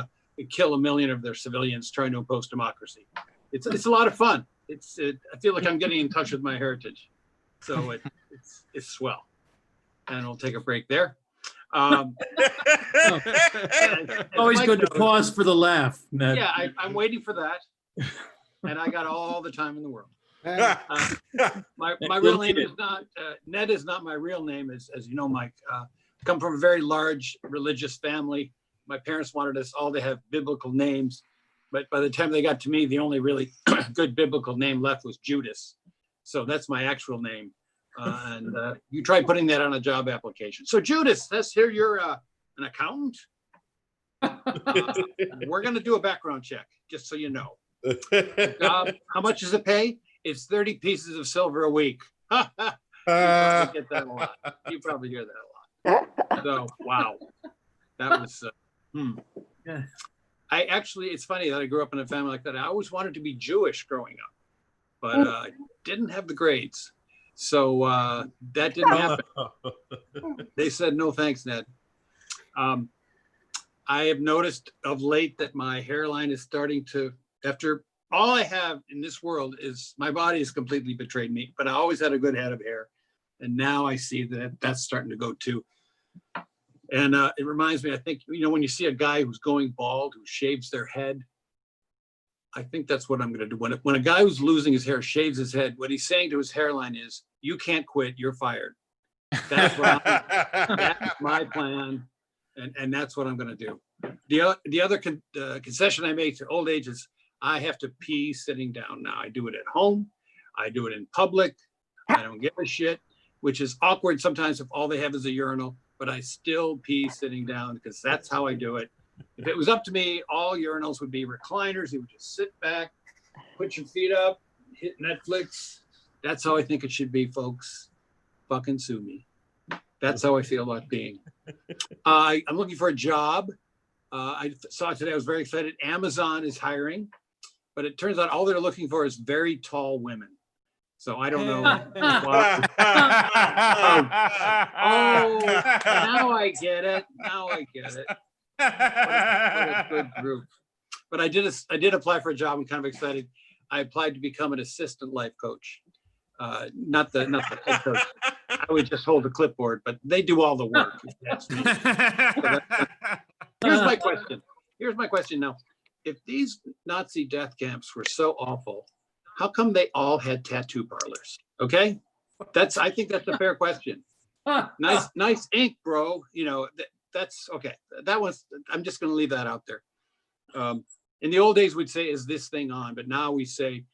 kill 1 million of their civilians trying to impose democracy. It's a lot of fun. I feel like I'm getting in touch with my heritage. So it's swell. And we'll take a break there. Always good to pause for the laugh, Ned. Yeah, I'm waiting for that. And I got all the time in the world. My real name is not, Ned is not my real name, as you know, Mike. Come from a very large religious family. My parents wanted us all to have biblical names. But by the time they got to me, the only really good biblical name left was Judas. So that's my actual name. And you try putting that on a job application. So Judas, let's hear you're an accountant. We're going to do a background check, just so you know. How much does it pay? It's 30 pieces of silver a week. You probably get that a lot. You probably hear that a lot. So, wow. That was, Yeah. I actually, it's funny that I grew up in a family like that. I always wanted to be Jewish growing up, but didn't have the grades. So that didn't happen. They said, no, thanks, Ned. I have noticed of late that my hairline is starting to, after all I have in this world is my body has completely betrayed me, but I always had a good head of hair. And now I see that that's starting to go too. And it reminds me, I think, when you see a guy who's going bald, who shaves their head, I think that's what I'm going to do. When a guy who's losing his hair shaves his head, what he's saying to his hairline is, you can't quit, you're fired. That's my plan. And that's what I'm going to do. The other concession I make to old age is I have to pee sitting down now. I do it at home. I do it in public. I don't give a shit, which is awkward sometimes if all they have is a urinal, but I still pee sitting down because that's how I do it. If it was up to me, all urinals would be recliners. You would just sit back, put your feet up, hit Netflix. That's how I think it should be, folks. Fucking sue me. That's how I feel about being. I'm looking for a job. I saw today, I was very excited. Amazon is hiring, but it turns out all they're looking for is very tall women. So I don't know. Now I get it. What a good group. But I did apply for a job. I'm kind of excited. I applied to become an assistant life coach. Not the head coach. I would just hold the clipboard, but they do all the work. That's me. Here's my question now. If these Nazi death camps were so awful, how come they all had tattoo parlors? Okay, I think that's a fair question. Nice ink, bro. That's okay. That was. I'm just going to leave that out there. In the old days, we'd say, "Is this thing on?" But now we say,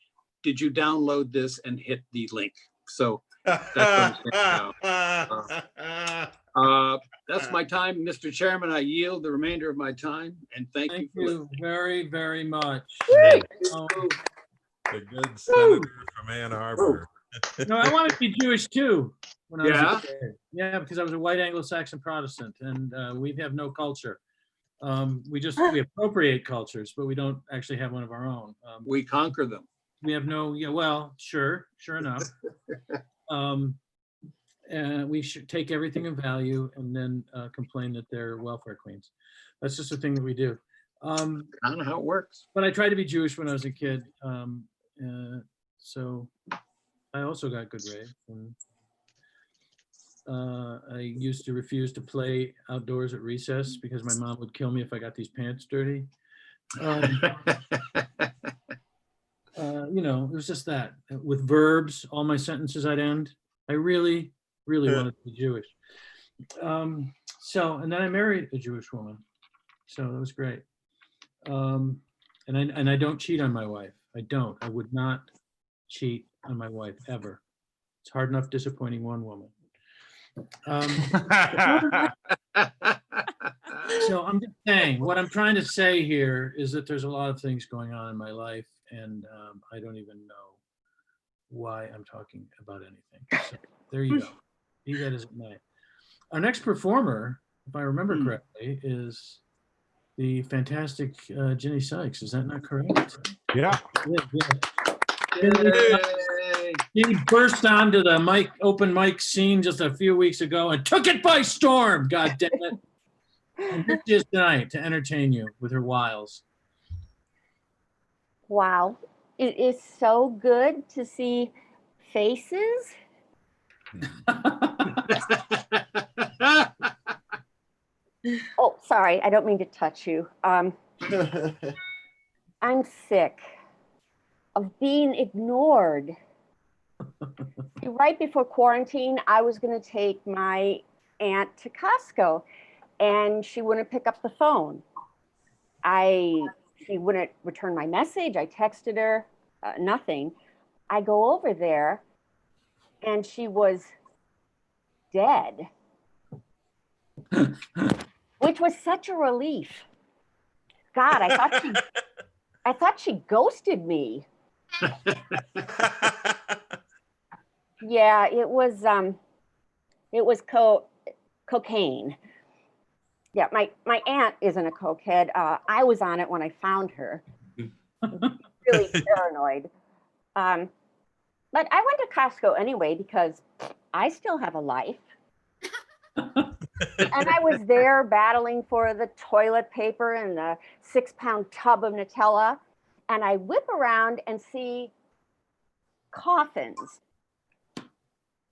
"Did you download this and hit the link?" So that's what I'm saying now. That's my time, Mr. Chairman. I yield the remainder of my time, and thank you very, very much. The good senator from Ann Arbor. No, I wanted to be Jewish too when I was a kid. Yeah, because I was a white Anglo-Saxon Protestant, and we have no culture. We appropriate cultures, but we don't actually have one of our own. We conquer them. We have no. Yeah, well, sure enough. We should take everything of value and then complain that they're welfare queens. That's just a thing that we do. I don't know how it works. But I tried to be Jewish when I was a kid. So I also got good grades. And I used to refuse to play outdoors at recess because my mom would kill me if I got these pants dirty. It was just that. With verbs, all my sentences I'd end. I really wanted to be Jewish. And then I married a Jewish woman. So that was great. And I don't cheat on my wife. I would not cheat on my wife ever. It's hard enough disappointing one woman. So I'm just saying, what I'm trying to say here is that there's a lot of things going on in my life, and I don't even know why I'm talking about anything. So there you go. Be that as it may. Our next performer, if I remember correctly, is the fantastic Ginny Sykes. Is that not correct? Yeah. He burst onto the open mic scene just a few weeks ago and took it by storm. God damn it. And here she is tonight to entertain you with her wiles. Wow. It is so good to see faces. Oh, sorry. I don't mean to touch you. I'm sick of being ignored. Right before quarantine, I was going to take my aunt to Costco, and she wouldn't pick up the phone. She wouldn't return my message. I texted her, nothing. I go over there, and she was dead, which was such a relief. God, I thought she ghosted me. Yeah, it was cocaine. Yeah, my aunt isn't a cokehead. I was on it when I found her. Really paranoid. But I went to Costco anyway because I still have a life. And I was there battling for the toilet paper and the 6-pound tub of Nutella. And I whip around and see coffins.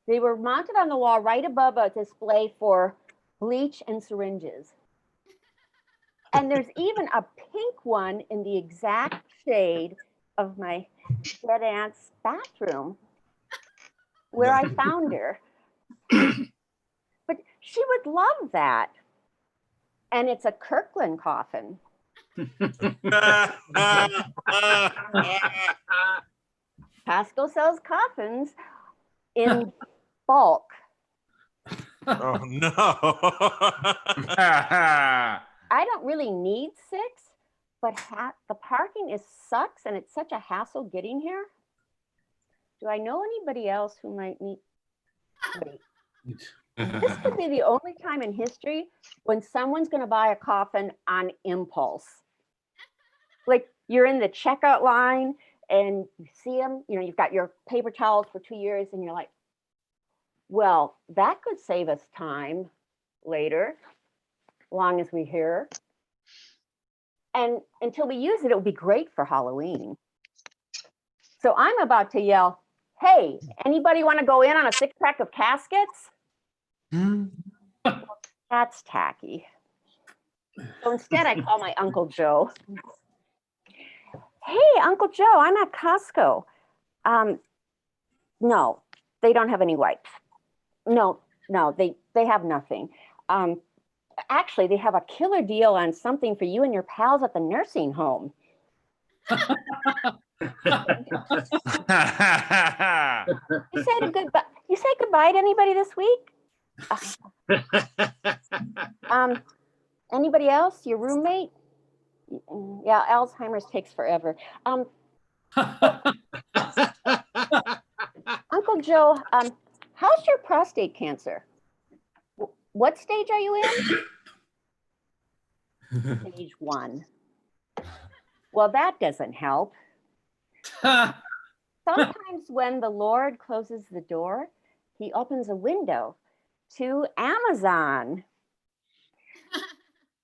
They were mounted on the wall right above a display for bleach and syringes. And there's even a pink one in the exact shade of my dead aunt's bathroom where I found her. But she would love that. And it's a Kirkland coffin. Costco sells coffins in bulk. Oh no. I don't really need 6, but the parking sucks and it's such a hassle getting here. Do I know anybody else who might need? This could be the only time in history when someone's going to buy a coffin on impulse. Like you're in the checkout line and you see them, you've got your paper towels for 2 years and you're like, well, that could save us time later, long as we're here. And until we use it, it would be great for Halloween. So I'm about to yell, hey, anybody want to go in on a 6-pack of caskets? That's tacky. So instead, I call my Uncle Joe. Hey, Uncle Joe, I'm at Costco. No, they don't have any wipes. No, they have nothing. Actually, they have a killer deal on something for you and your pals at the nursing home. You say goodbye to anybody this week? Anybody else? Your roommate? Yeah, Alzheimer's takes forever. Uncle Joe, how's your prostate cancer? What stage are you in? Stage 1. Well, that doesn't help. Sometimes when the Lord closes the door, he opens a window to Amazon.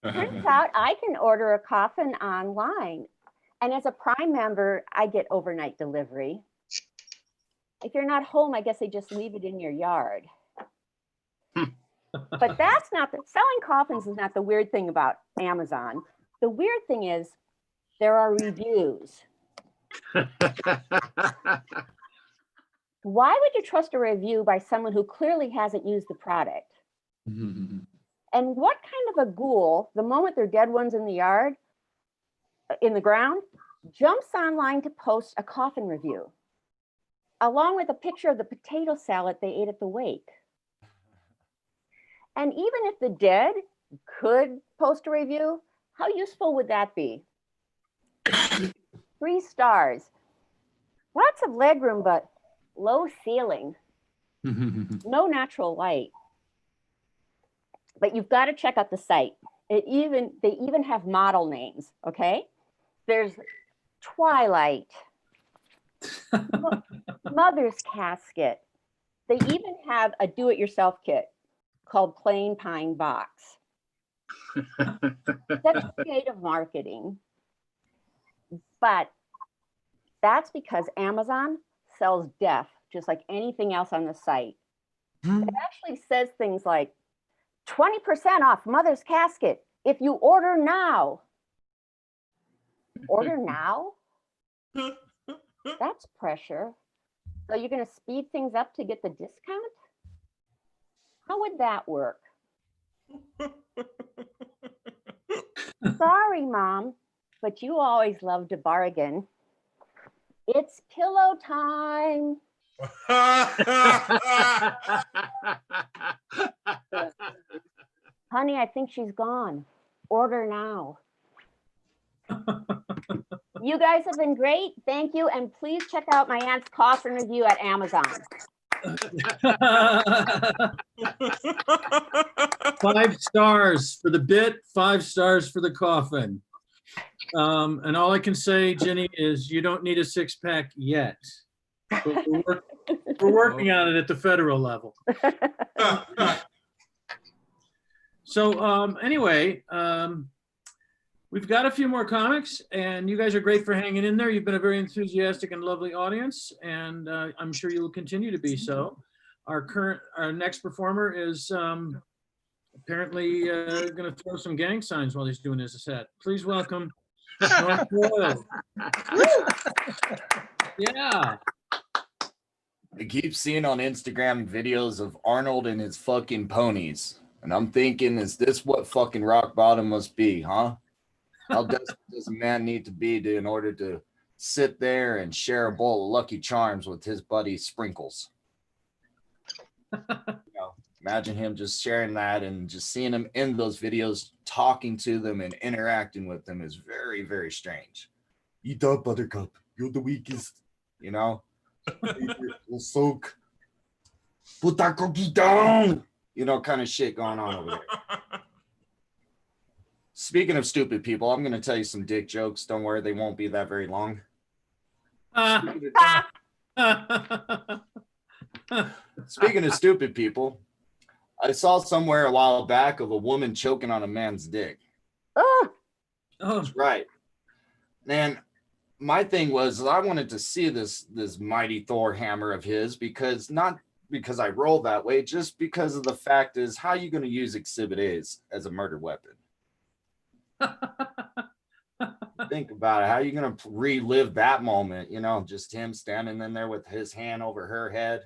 Turns out I can order a coffin online. And as a Prime member, I get overnight delivery. If you're not home, I guess they just leave it in your yard. But that's not selling coffins is not the weird thing about Amazon. The weird thing is there are reviews. Why would you trust a review by someone who clearly hasn't used the product? And what kind of a ghoul, the moment there are dead ones in the yard, in the ground, jumps online to post a coffin review, along with a picture of the potato salad they ate at the wake? And even if the dead could post a review, how useful would that be? 3 stars. Lots of legroom, but low ceiling. No natural light. But you've got to check out the site. They even have model names, okay? There's Twilight, Mother's Casket. They even have a do-it-yourself kit called Plain Pine Box. That's creative marketing. But that's because Amazon sells death just like anything else on the site. It actually says things like 20% off Mother's Casket if you order now. Order now? That's pressure. So you're going to speed things up to get the discount? How would that work? Sorry, Mom, but you always loved a bargain. It's pillow time. Honey, I think she's gone. Order now. You guys have been great. Thank you. And please check out my aunt's coffin review at Amazon. 5 stars for the bit, 5 stars for the coffin. And all I can say, Jenny, is you don't need a 6-pack yet. But we're working on it at the federal level. So anyway, we've got a few more comics, and you guys are great for hanging in there. You've been a very enthusiastic and lovely audience, and I'm sure you will continue to be so. Our next performer is apparently going to throw some gang signs while he's doing his set. Please welcome North Royal. Yeah. I keep seeing on Instagram videos of Arnold and his fucking ponies. And I'm thinking, is this what fucking rock bottom must be, huh? How desperate does a man need to be in order to sit there and share a bowl of Lucky Charms with his buddy Sprinkles? Imagine him just sharing that, and just seeing him in those videos, talking to them and interacting with them is very, very strange. Eat up, Buttercup. You're the weakest. We'll soak. Put that cookie down. Kind of shit going on over there. Speaking of stupid people, I'm going to tell you some dick jokes. Don't worry, they won't be that very long. Speaking of stupid people, I saw somewhere a while back of a woman choking on a man's dick. Oh, that's right. And my thing was, I wanted to see this mighty Thor hammer of his, not because I roll that way, just because of the fact is, how are you going to use Exhibit A as a murder weapon? Think about it. How are you going to relive that moment? Just him standing in there with his hand over her head.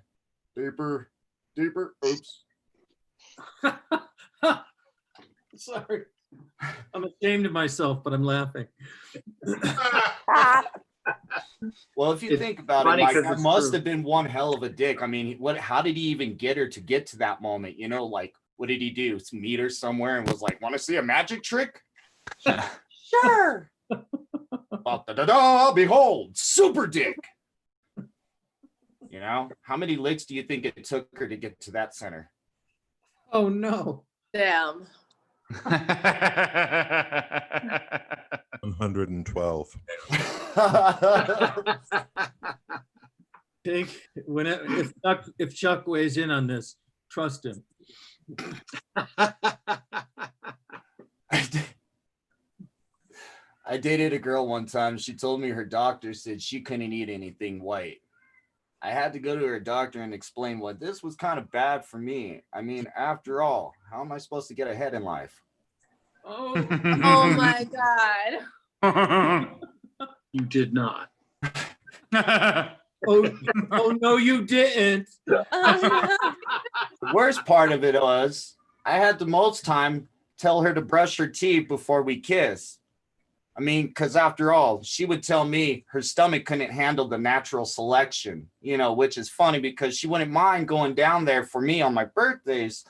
Deeper. Oops. Sorry. I'm ashamed of myself, but I'm laughing. Well, if you think about it, Mike, that must have been one hell of a dick. I mean, how did he even get her to get to that moment? What did he do? Meet her somewhere and was like, want to see a magic trick? Sure. Behold, super dick. How many licks do you think it took her to get to that center? Oh, no. Damn. 112. If Chuck weighs in on this, trust him. I dated a girl one time. She told me her doctor said she couldn't eat anything white. I had to go to her doctor and explain why this was kind of bad for me. I mean, after all, how am I supposed to get ahead in life? Oh, oh my God. You did not. oh no, you didn't. The worst part of it was I had to most time tell her to brush her teeth before we kiss. I mean, because after all, she would tell me her stomach couldn't handle the natural selection, which is funny because she wouldn't mind going down there for me on my birthdays.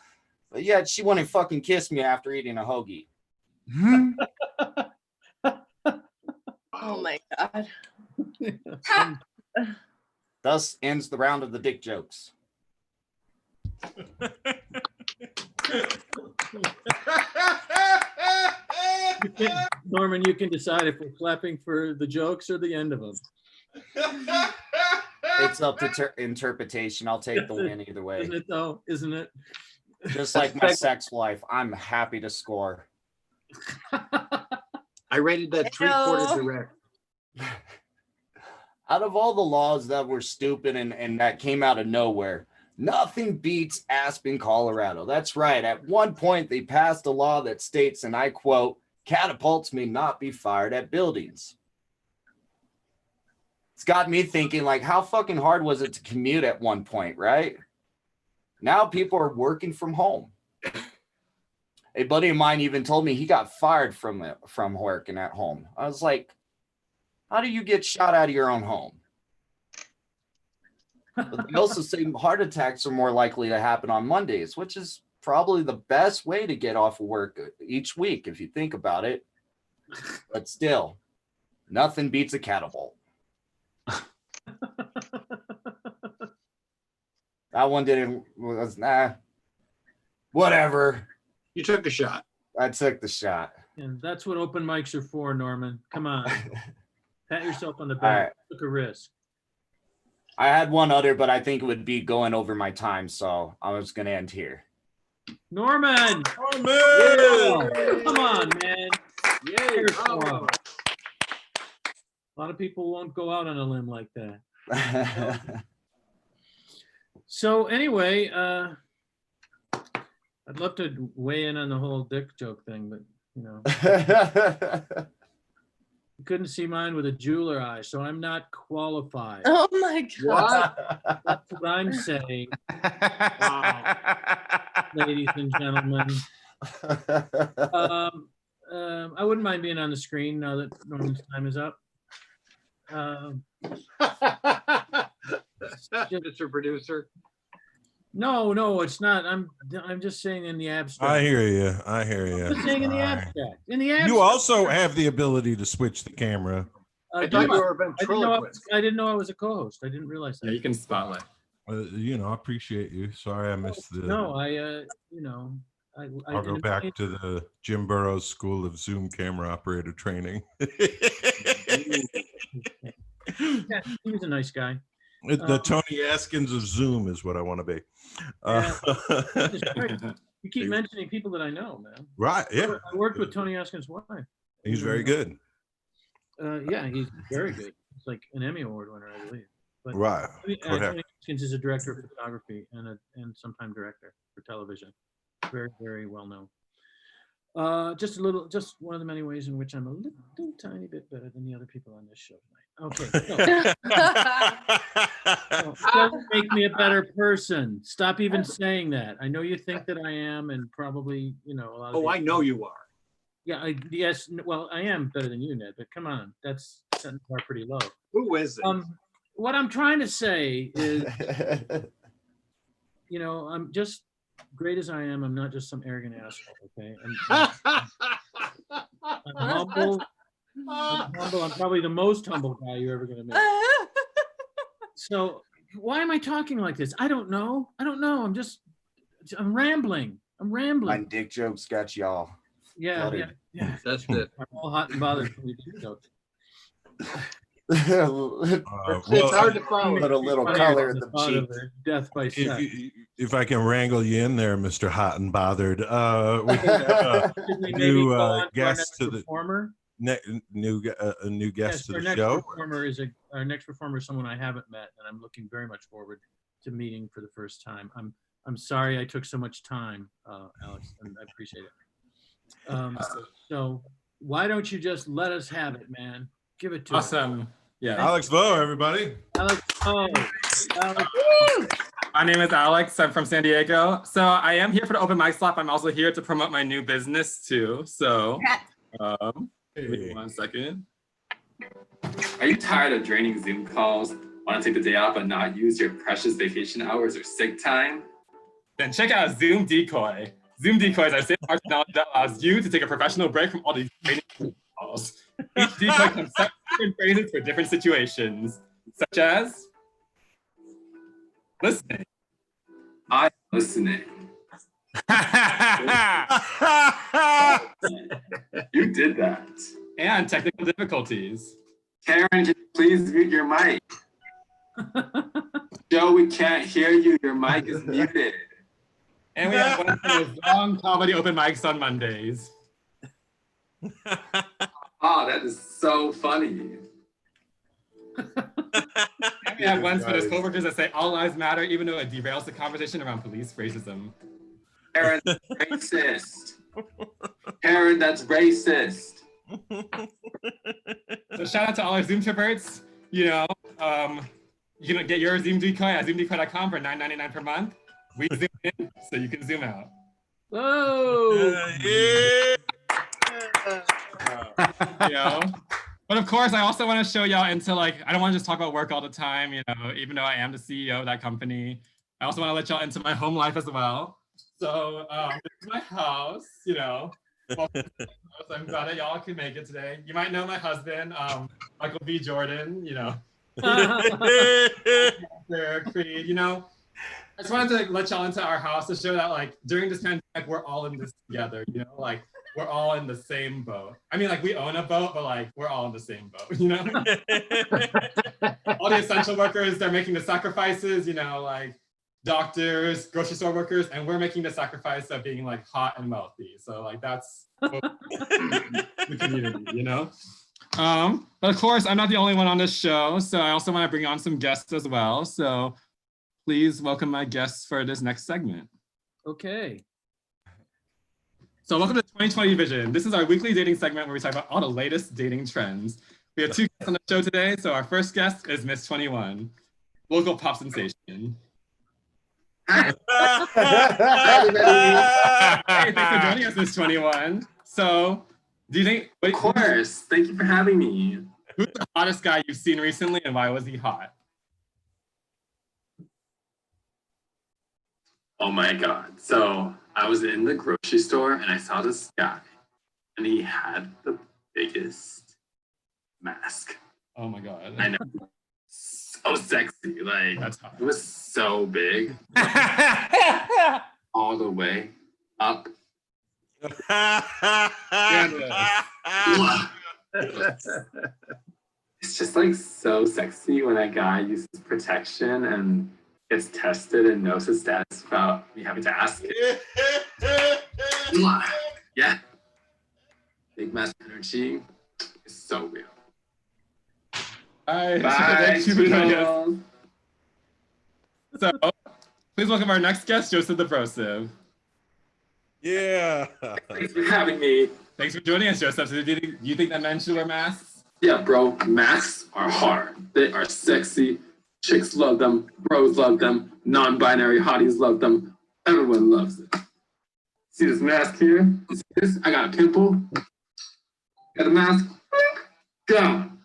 But yet she wouldn't fucking kiss me after eating a hoagie. Oh my God. Thus ends the round of the dick jokes. Norman, you can decide if we're clapping for the jokes or the end of them. It's up to interpretation. I'll take the win either way. Isn't it though? Isn't it? Just like my sex life, I'm happy to score. I rated that 3/4 direct. Out of all the laws that were stupid and that came out of nowhere, nothing beats Aspen, Colorado. That's right. At one point, they passed a law that states, and I quote, catapults may not be fired at buildings. It's got me thinking, like, how fucking hard was it to commute at one point, right? Now people are working from home. A buddy of mine even told me he got fired from working at home. I was like, how do you get shot out of your own home? But they also say heart attacks are more likely to happen on Mondays, which is probably the best way to get off of work each week, if you think about it. But still, nothing beats a catapult. That one was whatever. You took a shot. I took the shot. And that's what open mics are for, Norman. Come on. Pat yourself on the back. All right. Took a risk. I had one other, but I think it would be going over my time, so I was going to end here. Norman! Yeah. Come on, man. Yay, Here's bravo. one. A lot of people won't go out on a limb like that. So anyway, I'd love to weigh in on the whole dick joke thing, but you know, you couldn't see mine with a jeweler eye, so I'm not qualified. Oh my God. That's what I'm saying. Wow. Ladies and gentlemen. I wouldn't mind being on the screen now that Norman's time is up. Mr. Producer. No, it's not. I'm just saying in the abstract. I hear you. I hear I'm just saying you. in the abstract. In the abstract. You also have the ability to switch the camera. I thought you were a ventriloquist. I didn't know I was a co-host. I didn't realize that. Yeah, you can spotlight. You know, I appreciate you. Sorry I missed the. No, I'll go back to the Jim Burrows School of Zoom camera operator training. Yeah, he was a nice guy. The Tony Askins of Zoom is what I want to be. You keep mentioning people that I know, man. Right, yeah. I worked with Tony Askins' wife. He's very good. Yeah, he's very good. It's like an Emmy Award winner, I believe. But, Right. Tony Askins is a director of photography and sometime director for television. Very, very well known. Just one of the many ways in which I'm a little tiny bit better than the other people on this show tonight. Okay. So doesn't make me a better person. Stop even saying that. I know you think that I am, and probably, a lot of Oh, I know you are. Yeah, yes. Well, I am better than you, Ned, but come on. That's setting the bar pretty low. Who is it? What I'm trying to say is, I'm just great as I am. I'm not just some arrogant asshole, okay? I'm humble. I'm probably the most humble guy you're ever going to meet. So why am I talking like this? I don't know. I'm rambling. My dick jokes got y'all. Yeah. That's it. I'm all hot and bothered from these jokes. It's hard to follow. Put a little color in the cheek. Death by sex. If I can wrangle you in there, Mr. Hot and Bothered, we have a new guest to the performer. New guest to the next show. Our next performer is someone I haven't met, and I'm looking very much forward to meeting for the first time. I'm sorry I took so much time, Alex, and I appreciate it. So why don't you just let us have it, man? Give it to us. Awesome. Yeah. Alex Lowe, everybody. Alex Lowe. My name is Alex. I'm from San Diego. So I am here for the open mic slap. I'm also here to promote my new business too. So give me 1 second. Are you tired of draining Zoom calls? Want to take the day off but not use your precious vacation hours or sick time? Then check out Zoom Decoy. Zoom decoys are state-of-the-art technology that allows you to take a professional break from all these training calls. Each decoy comes with different phrases for different situations, such as listening. I'm listening. You did that. And technical difficulties. Karen, can you please mute your mic? Joe, we can't hear you. Your mic is muted. And we have one of those long comedy open mics on Mondays. Oh, that is so funny. And we have ones for those coworkers that say all lives matter, even though it derails the conversation around police racism. Karen, that's racist. Karen, that's racist. So shout out to all our Zoom trippers. You know, you can get your Zoom decoy at zoomdecoy.com for $9.99 per month. We zoom in so you can zoom out. Whoa! You know? But of course, I also want to show y'all into like, I don't want to just talk about work all the time, you know, even though I am the CEO of that company. I also want to let y'all into my home life as well. So this is my house, you know. Welcome to the house. I'm glad that y'all can make it today. You might know my husband, Michael B. Jordan, you know. Creed, you know. I just wanted to let y'all into our house to show that like during this pandemic, we're all in this together, you know, like we're all in the same boat. I mean, like we own a boat, but like we're all in the same boat, you know? All the essential workers, they're making the sacrifices, you know, like doctors, grocery store workers, and we're making the sacrifice of being like hot and wealthy. So like that's the community, you know? But of course, I'm not the only one on this show. So I also want to bring on some guests as well. So please welcome my guests for this next segment. Okay. So welcome to 2020 Vision. This is our weekly dating segment where we talk about all the latest dating trends. We have two guests on the show today. So our first guest is Miss 21, local pop sensation. Hey, thanks for joining us, Miss 21. So do you think... Of course. Thank you for having me. Who's the hottest guy you've seen recently and why was he hot? Oh my God. So I was in the grocery store and I saw this guy and he had the biggest mask. Oh my God. I know. So sexy. Like, that's hot. It was so big. All the way up. It's just like so sexy when a guy uses protection and gets tested and knows his status without me having to ask it. Yeah. Big mass energy is so real. Bye. Bye. So, please welcome our next guest, Joseph the Brosive. Yeah. Thanks for having me. Thanks for joining us, Joseph. So do you think that men should wear masks? Yeah, bro. Masks are hard. They are sexy. Chicks love them. Bros love them. Non-binary hotties love them. Everyone loves it. See this mask here? You see this? I got a pimple. Got a mask. Gone.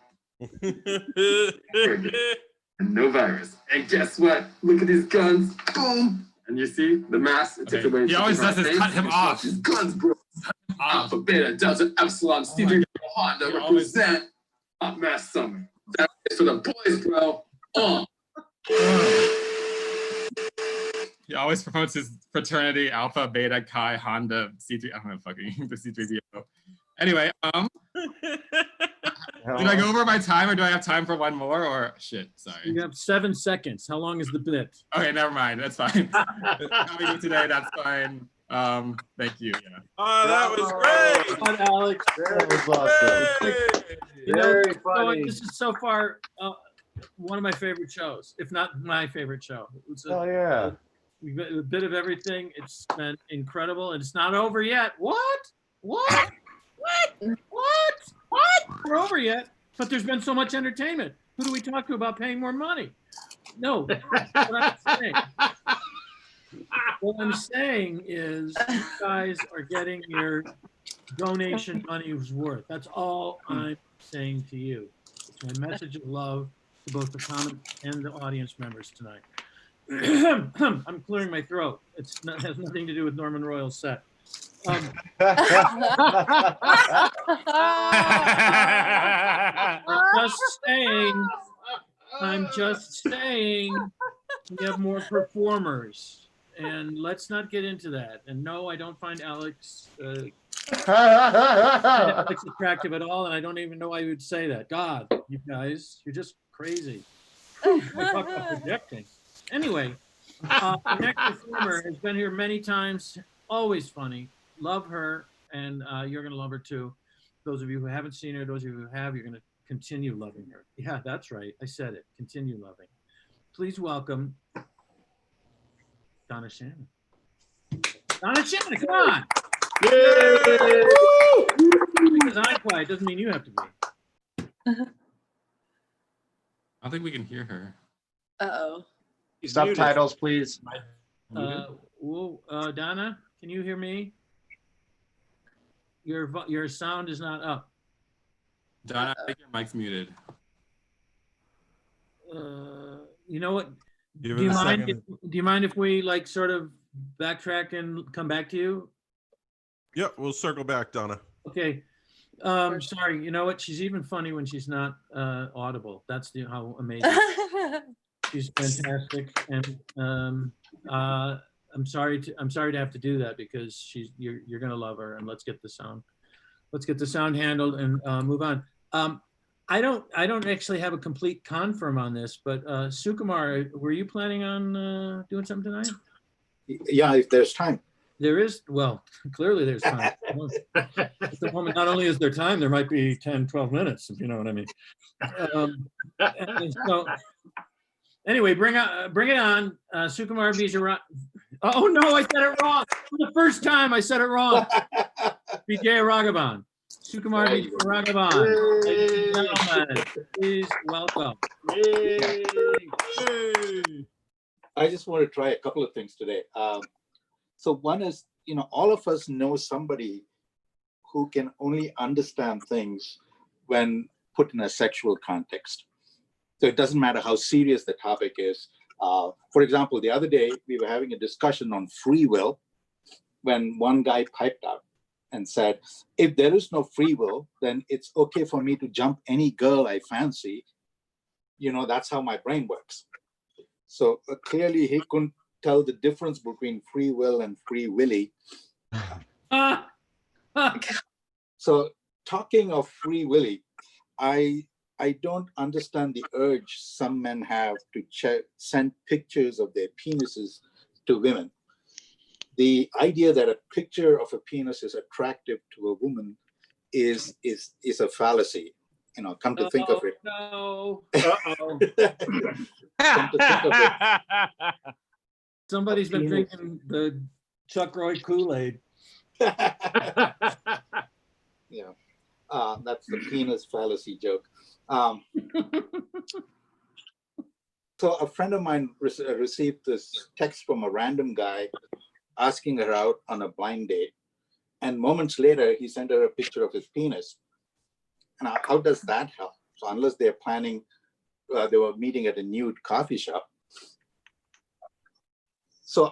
And no virus. And guess what? Look at these guns. Boom. And you see the mask. It takes away. He always does this. Cut him off. His guns, bro. Alpha, Beta, Delta, Epsilon, Stevie, Honda represent Hot Mask Summer. That's for the boys, bro. He always promotes his fraternity, Alpha, Beta, Chi, Honda, C3. I don't know, fucking the C3PO. Anyway, did I go over my time or do I have time for one more or shit? Sorry. You have 7 seconds. How long is the bit? Okay, never mind. That's fine. Coming in today, that's fine. Thank you. Yeah. Oh, that was great. Come on, Alex. That was awesome. Very funny. This is so far one of my favorite shows, if not my favorite show. Oh yeah. We've got a bit of everything. It's been incredible, and it's not over yet. What? What? We're over yet, but there's been so much entertainment. Who do we talk to about paying more money? No. What I'm saying is you guys are getting your donation money's worth. That's all I'm saying to you. It's my message of love to both the comments and the audience members tonight. I'm clearing my throat. Has nothing to do with Norman Royal's set. I'm just saying we have more performers, and let's not get into that. And no, I don't find Alex attractive at all, and I don't even know why you would say that. God, you guys, you're just crazy. I talk about projecting. Anyway, the next performer has been here many times, always funny. Love her, and you're gonna love her too. Those of you who haven't seen her, those of you who have, you're gonna continue loving her. Yeah, that's right. I said it. Continue loving. Please welcome Donna Shannon. Donna Shannon, come on. Yay! Because I'm quiet doesn't mean you have to be. I don't think we can hear her. Uh-oh. Subtitles, please. Donna, can you hear me? Your sound is not up. Donna, I think your mic's muted. You know what? Give Do it you a mind? second. Do you mind if we like sort of backtrack and come back to you? Yep, we'll circle back, Donna. Okay. Sorry. You know what? She's even funny when she's not audible. That's how amazing. She's fantastic, and I'm sorry to have to do that because you're gonna love her. And let's get the sound handled and move on. I don't actually have a complete confirm on this, but Sukumar, were you planning on doing something tonight? Yeah, if there's time. There is, well, clearly there's time. At the moment, not only is there time, there might be 10, 12 minutes, if you know what I mean. So anyway, bring it on. Sukumar Vijay. Oh no, I said it wrong. For the first time, I said it wrong. Vijay Raghavan. Sukumar Vijay Raghavan. Ladies and gentlemen, please welcome. I just want to try a couple of things today. So one is, all of us know somebody who can only understand things when put in a sexual context. So it doesn't matter how serious the topic is. For example, the other day, we were having a discussion on free will when one guy piped up and said, if there is no free will, then it's okay for me to jump any girl I fancy. That's how my brain works. So clearly he couldn't tell the difference between free will and free willy. So talking of free willy, I don't understand the urge some men have to send pictures of their penises to women. The idea that a picture of a penis is attractive to a woman is a fallacy. Come to think of it. No. Come to think of it. Somebody's been drinking the Chuck Roy Kool-Aid. Yeah, that's the penis fallacy joke. So a friend of mine received this text from a random guy asking her out on a blind date. And moments later, he sent her a picture of his penis. And how does that help? So unless they're planning, they were meeting at a nude coffee shop. So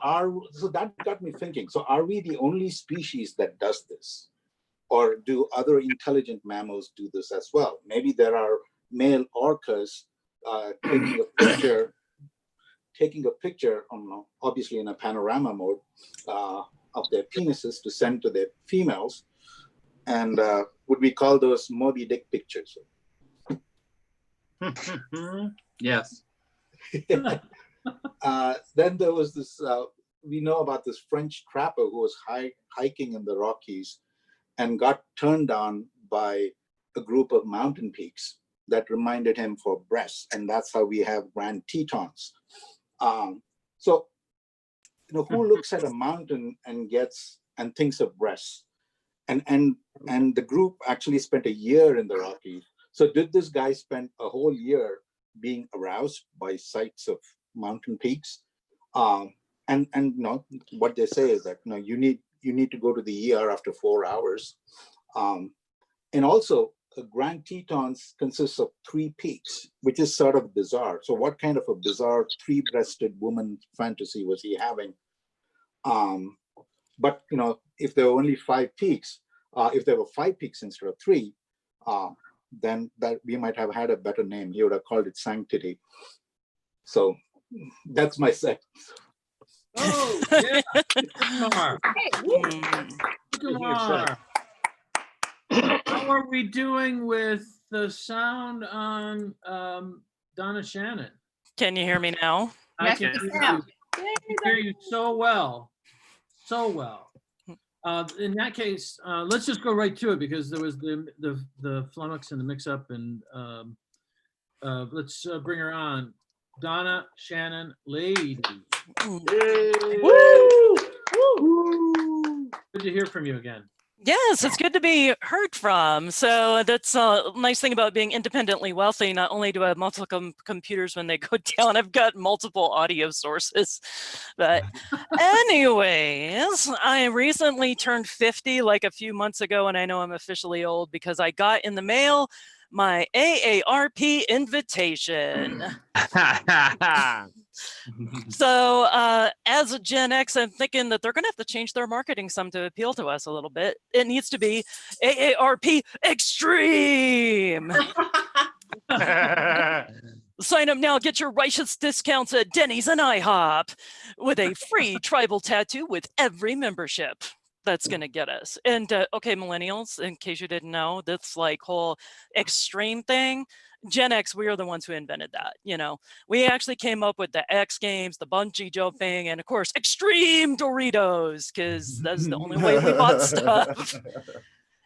that got me thinking, so are we the only species that does this? Or do other intelligent mammals do this as well? Maybe there are male orcas taking a picture, obviously in a panorama mode, of their penises to send to their females. And would we call those Moby Dick pictures? Yes. Then there was this, we know about this French trapper who was hiking in the Rockies and got turned on by a group of mountain peaks that reminded him for breasts. And that's how we have Grand Tetons. So, who looks at a mountain and thinks of breasts? And the group actually spent a year in the Rockies. So did this guy spend a whole year being aroused by sights of mountain peaks? And what they say is that you need to go to the ER after 4 hours. And also Grand Tetons consists of 3 peaks, which is sort of bizarre. So what kind of a bizarre 3-breasted woman fantasy was he having? But if there were only 5 peaks, if there were 5 peaks instead of 3, then that we might have had a better name. He would have called it Sanctity. So that's my set. Oh, yeah. Kumar. Kumar. How are we doing with the sound on Donna Shannon? Can you hear me now? I can hear you so well. So well. In that case, let's just go right to it because there was the flummox and the mix-up, and let's bring her on. Donna Shannon, lady. Woo! Good to hear from you again. Yes, it's good to be heard from. So that's a nice thing about being independently wealthy. Not only do I have multiple computers when they go down, I've got multiple audio sources. But anyways, I recently turned 50 like a few months ago, and I know I'm officially old because I got in the mail my AARP invitation. So as a Gen X, I'm thinking that they're going to have to change their marketing some to appeal to us a little bit. It needs to be AARP Extreme. Sign up now, get your righteous discounts at Denny's and IHOP with a free tribal tattoo with every membership. That's going to get us. And okay, millennials, in case you didn't know, that's like whole extreme thing. Gen X, we are the ones who invented that. We actually came up with the X Games, the bungee jumping, and of course, extreme Doritos, because that's the only way we bought stuff.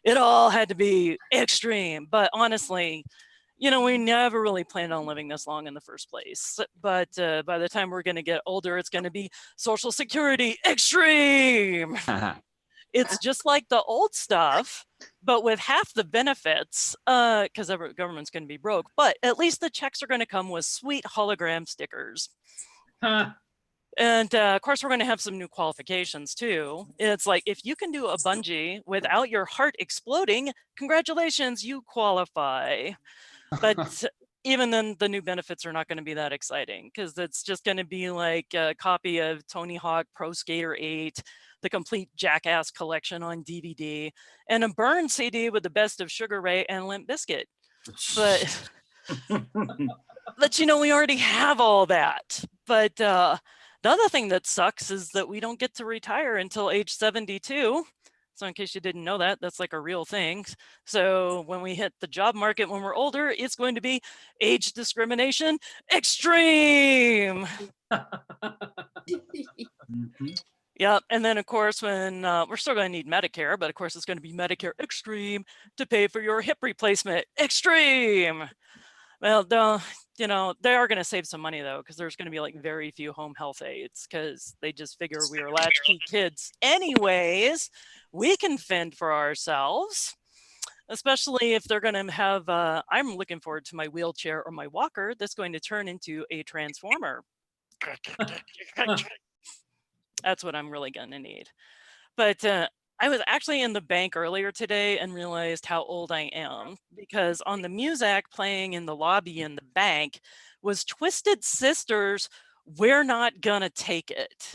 It all had to be extreme. But honestly, we never really planned on living this long in the first place. But by the time we're going to get older, it's going to be Social Security extreme. It's just like the old stuff, but with half the benefits, because the government's going to be broke. But at least the checks are going to come with sweet hologram stickers. And of course, we're going to have some new qualifications too. It's like, if you can do a bungee without your heart exploding, congratulations, you qualify. But even then, the new benefits are not going to be that exciting because it's just going to be like a copy of Tony Hawk Pro Skater 8, the complete Jackass collection on DVD, and a Burn CD with the best of Sugar Ray and Limp Bizkit. But we already have all that. But the other thing that sucks is that we don't get to retire until age 72. So in case you didn't know that, that's like a real thing. So when we hit the job market when we're older, it's going to be age discrimination extreme. Yeah, and then of course when we're still going to need Medicare, but of course it's going to be Medicare extreme to pay for your hip replacement extreme. Well, they are going to save some money though, because there's going to be like very few home health aides because they just figure we are latchkey kids anyways. We can fend for ourselves, especially if they're going to have, I'm looking forward to my wheelchair or my walker that's going to turn into a transformer. That's what I'm really going to need. But I was actually in the bank earlier today and realized how old I am because on the music playing in the lobby in the bank was Twisted Sister's We're Not Gonna Take It.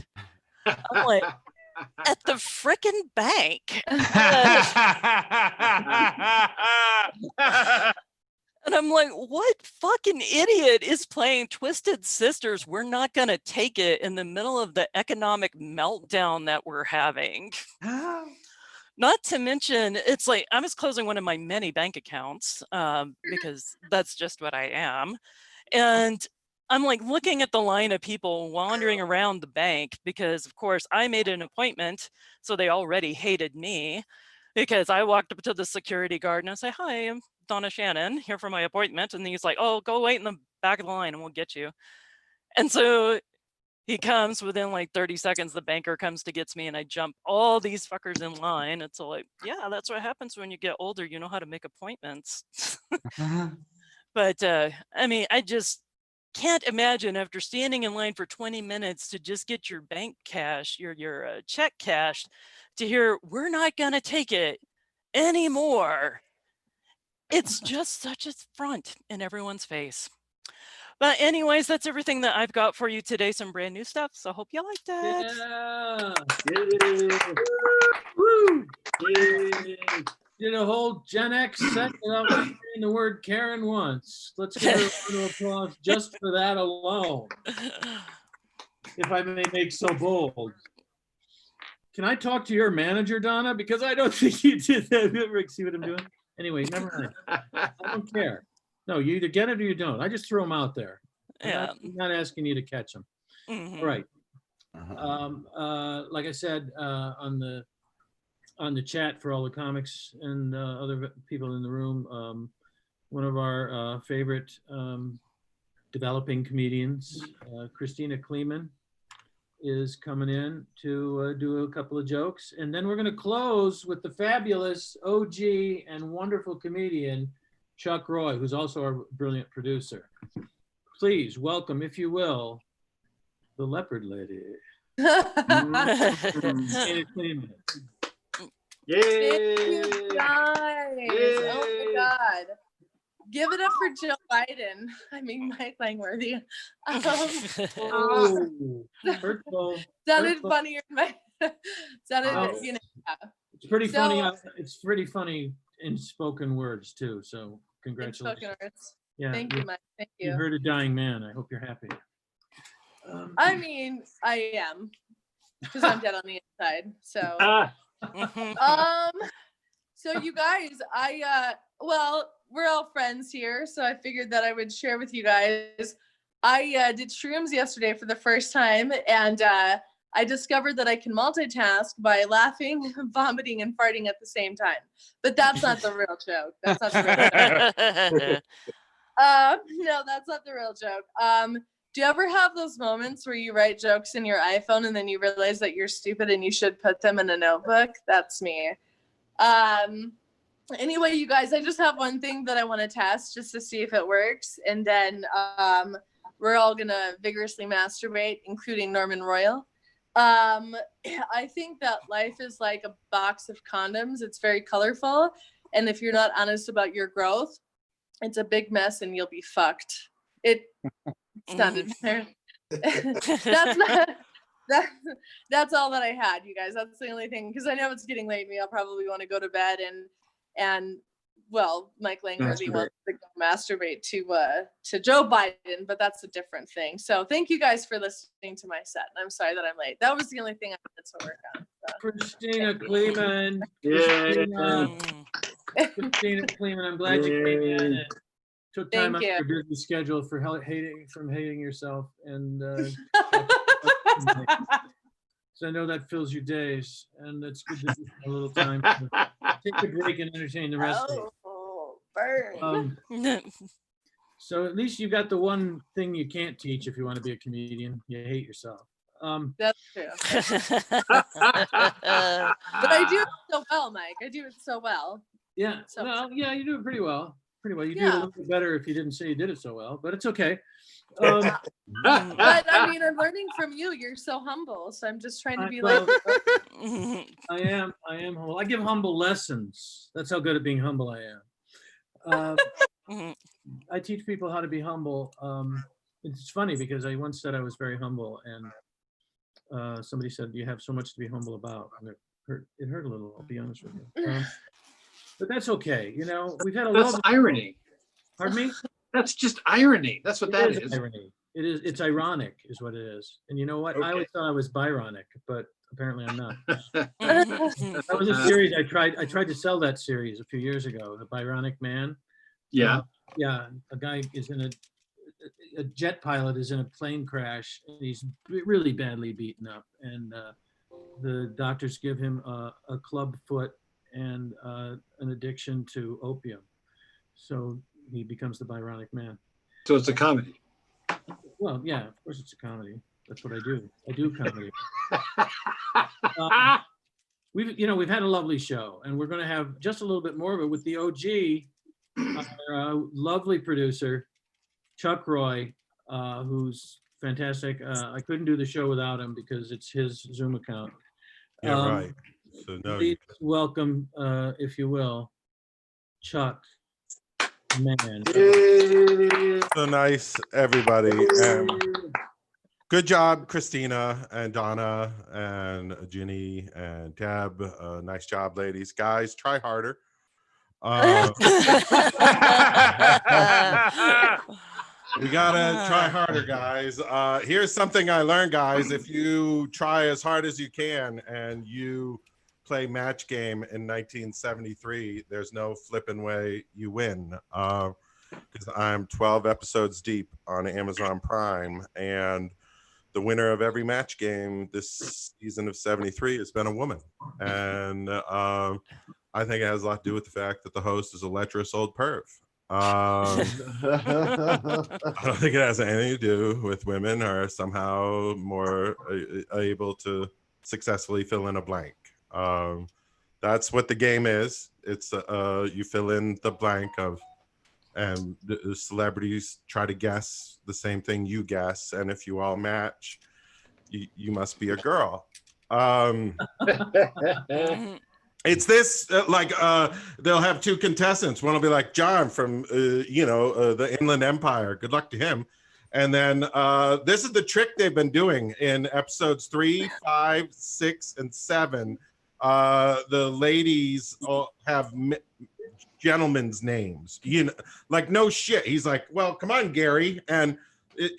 I'm like, at the frickin' bank. And I'm like, what fucking idiot is playing Twisted Sisters? We're Not Gonna Take It in the middle of the economic meltdown that we're having. Not to mention, it's like I was closing one of my many bank accounts because that's just what I am. And I'm like looking at the line of people wandering around the bank because, of course, I made an appointment. So they already hated me because I walked up to the security guard and I say, hi, I'm Donna Shannon here for my appointment. And he's like, oh, go wait in the back of the line and we'll get you. And so he comes within like 30 seconds, the banker comes to get me and I jump all these fuckers in line. It's like, yeah, that's what happens when you get older. You know how to make appointments. But I mean, I just can't imagine after standing in line for 20 minutes to just get your bank cash, your check cashed, to hear we're not going to take it anymore. It's just such a front in everyone's face. But anyways, that's everything that I've got for you today. Some brand new stuff. So hope you liked it. Yeah. Woo. Yeah. Did a whole Gen X set without saying the word Karen once. Let's give her a round of applause just for that alone. If I may make so bold. Can I talk to your manager, Donna? Because I don't think you did that. Rick, see what I'm doing? Anyway, never mind. I don't care. No, you either get it or you don't. I just throw them out there. Yeah. I'm not asking you to catch them. Mhm. All right. Like I said, on the chat for all the comics and other people in the room, one of our favorite developing comedians, Christina Kleeman, is coming in to do a couple of jokes. And then we're going to close with the fabulous OG and wonderful comedian, Chuck Roy, who's also our brilliant producer. Please welcome, if you will, the Leopard Lady. Christina Kleeman. Thank you guys. Oh my God. Give it up for Joe Biden. I mean, Mike Langworthy. Sounded funnier in my, you know. It's pretty funny. It's pretty funny in spoken words too. So congratulations. Spoken words. Yeah. Thank you, Mike. Thank you. You heard a dying man. I hope you're happy. I mean, I am, because I'm dead on the inside. So, so you guys, well, we're all friends here, so I figured that I would share with you guys. I did shrooms yesterday for the first time, and I discovered that I can multitask by laughing, vomiting, and farting at the same time. But that's not the real joke. That's not the real joke. No, that's not the real joke. Do you ever have those moments where you write jokes in your iPhone and then you realize that you're stupid and you should put them in a notebook? That's me. Anyway, you guys, I just have one thing that I want to test just to see if it works. And then we're all going to vigorously masturbate, including Norman Royal. I think that life is like a box of condoms. It's very colorful. And if you're not honest about your growth, it's a big mess and you'll be fucked. It sounded fair. That's all that I had, you guys. That's the only thing, because I know it's getting late. Me, I'll probably want to go to bed and well, Mike Langworthy wants to go masturbate to Joe Biden, but that's a different thing. So thank you guys for listening to my set. And I'm sorry that I'm late. That was the only thing I had to work on. So. Christina Kleeman. Christina Kleeman, I'm glad you came in. It took time out of your busy schedule for hating yourself, and so I know that fills your days, and it's good to have a little time to take a break and entertain the rest of you. Burn. So at least you got the one thing you can't teach if you want to be a comedian. You hate yourself. That's true. But I do it so well, Mike. I do it so well. Yeah. So, well, yeah, you do it pretty well. Pretty well. You do it a little bit better if you didn't say you did it so well, but it's okay. But I mean, I'm learning from you. You're so humble, so I'm just trying to be like. I am humble. I give humble lessons. That's how good at being humble I am. I teach people how to be humble. It's funny because I once said I was very humble, and somebody said, "You have so much to be humble about." And it hurt a little. I'll be honest with you. But that's okay. You know, we've had a lot of irony. Pardon me? That's just irony. That's what that is. Irony. It is. It's ironic, is what it is. And you know what? I always thought I was Byronic, but apparently I'm not. That was a series I tried to sell that series a few years ago. The Byronic Man. Yeah. Yeah. A guy is in a jet pilot is in a plane crash, and he's really badly beaten up, and the doctors give him a club foot and an addiction to opium. So he becomes the Byronic Man. So it's a comedy. Well, yeah, of course it's a comedy. That's what I do. I do comedy. We've had a lovely show, and we're going to have just a little bit more of it with the OG, our lovely producer, Chuck Roy, who's fantastic. I couldn't do the show without him because it's his Zoom account. Yeah, right. So no. Please welcome, if you will, Chuck Man. So nice, everybody. Good job, Christina and Donna and Ginny and Deb. Nice job, ladies. Guys, try harder. We gotta try harder, guys. Here's something I learned, guys. If you try as hard as you can and you play match game in 1973, there's no flipping way you win. Because I'm 12 episodes deep on Amazon Prime, and the winner of every match game this season of 73 has been a woman. And I think it has a lot to do with the fact that the host is a lecherous old perv. I don't think it has anything to do with women are somehow more able to successfully fill in a blank. That's what the game is. It's you fill in the blank of, and the celebrities try to guess the same thing you guess, and if you all match, you must be a girl. It's this they'll have two contestants. One will be like John from the Inland Empire. Good luck to him. And then this is the trick they've been doing in episodes 3, 5, 6, and 7. The ladies all have gentlemen's names, like no shit. He's like, well, come on, Gary, and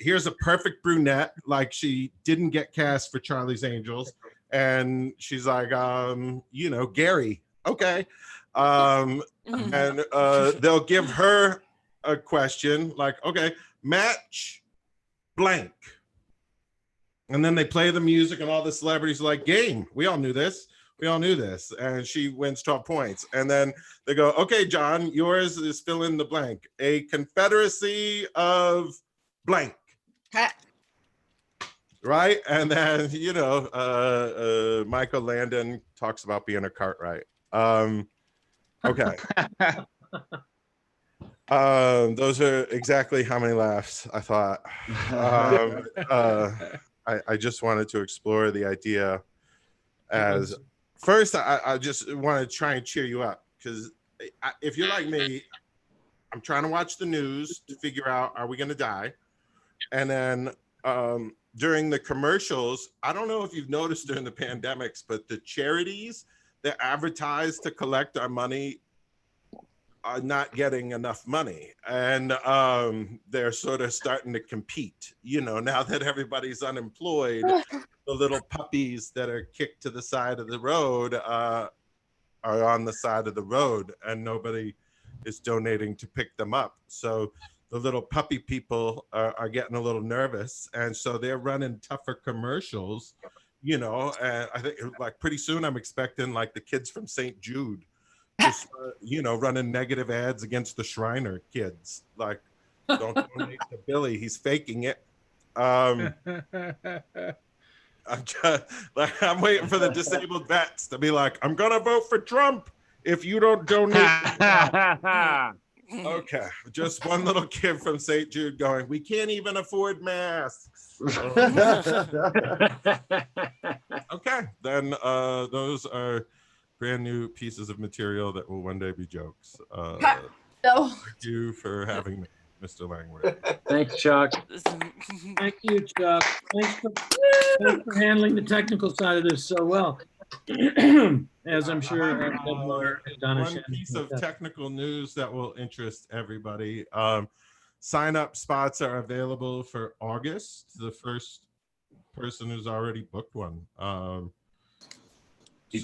here's a perfect brunette, like she didn't get cast for Charlie's Angels, and she's like, Gary, okay, and they'll give her a question like, okay, match blank, and then they play the music, and all the celebrities are like, game, we all knew this. And she wins 12 points. And then they go, okay, John, yours is fill in the blank. A confederacy of blank. Right? And then, Michael Landon talks about being a Cartwright. Okay. Those are exactly how many laughs I thought. I just wanted to explore the idea as... First, I just want to try and cheer you up, because if you're like me, I'm trying to watch the news to figure out, are we going to die? And then during the commercials, I don't know if you've noticed during the pandemics, but the charities that advertise to collect our money are not getting enough money. And they're sort of starting to compete, now that everybody's unemployed. The little puppies that are kicked to the side of the road are on the side of the road, and nobody is donating to pick them up. So the little puppy people are getting a little nervous, and so they're running tougher commercials, and I think like pretty soon I'm expecting like the kids from St. Jude, just, running negative ads against the Shriner kids, like, don't donate to Billy, he's faking it. I'm waiting for the disabled vets to be like, I'm gonna vote for Trump if you don't donate. Okay, just one little kid from St. Jude going, we can't even afford masks. Okay, then those are brand new pieces of material that will one day be jokes. Thank you for having me, Mr. Langworth. Thanks, Chuck. Thank you, Chuck. Thanks for handling the technical side of this so well. As I'm sure Donna one piece of technical news that will interest everybody. Sign-up spots are available for August. The first person who's already booked one. So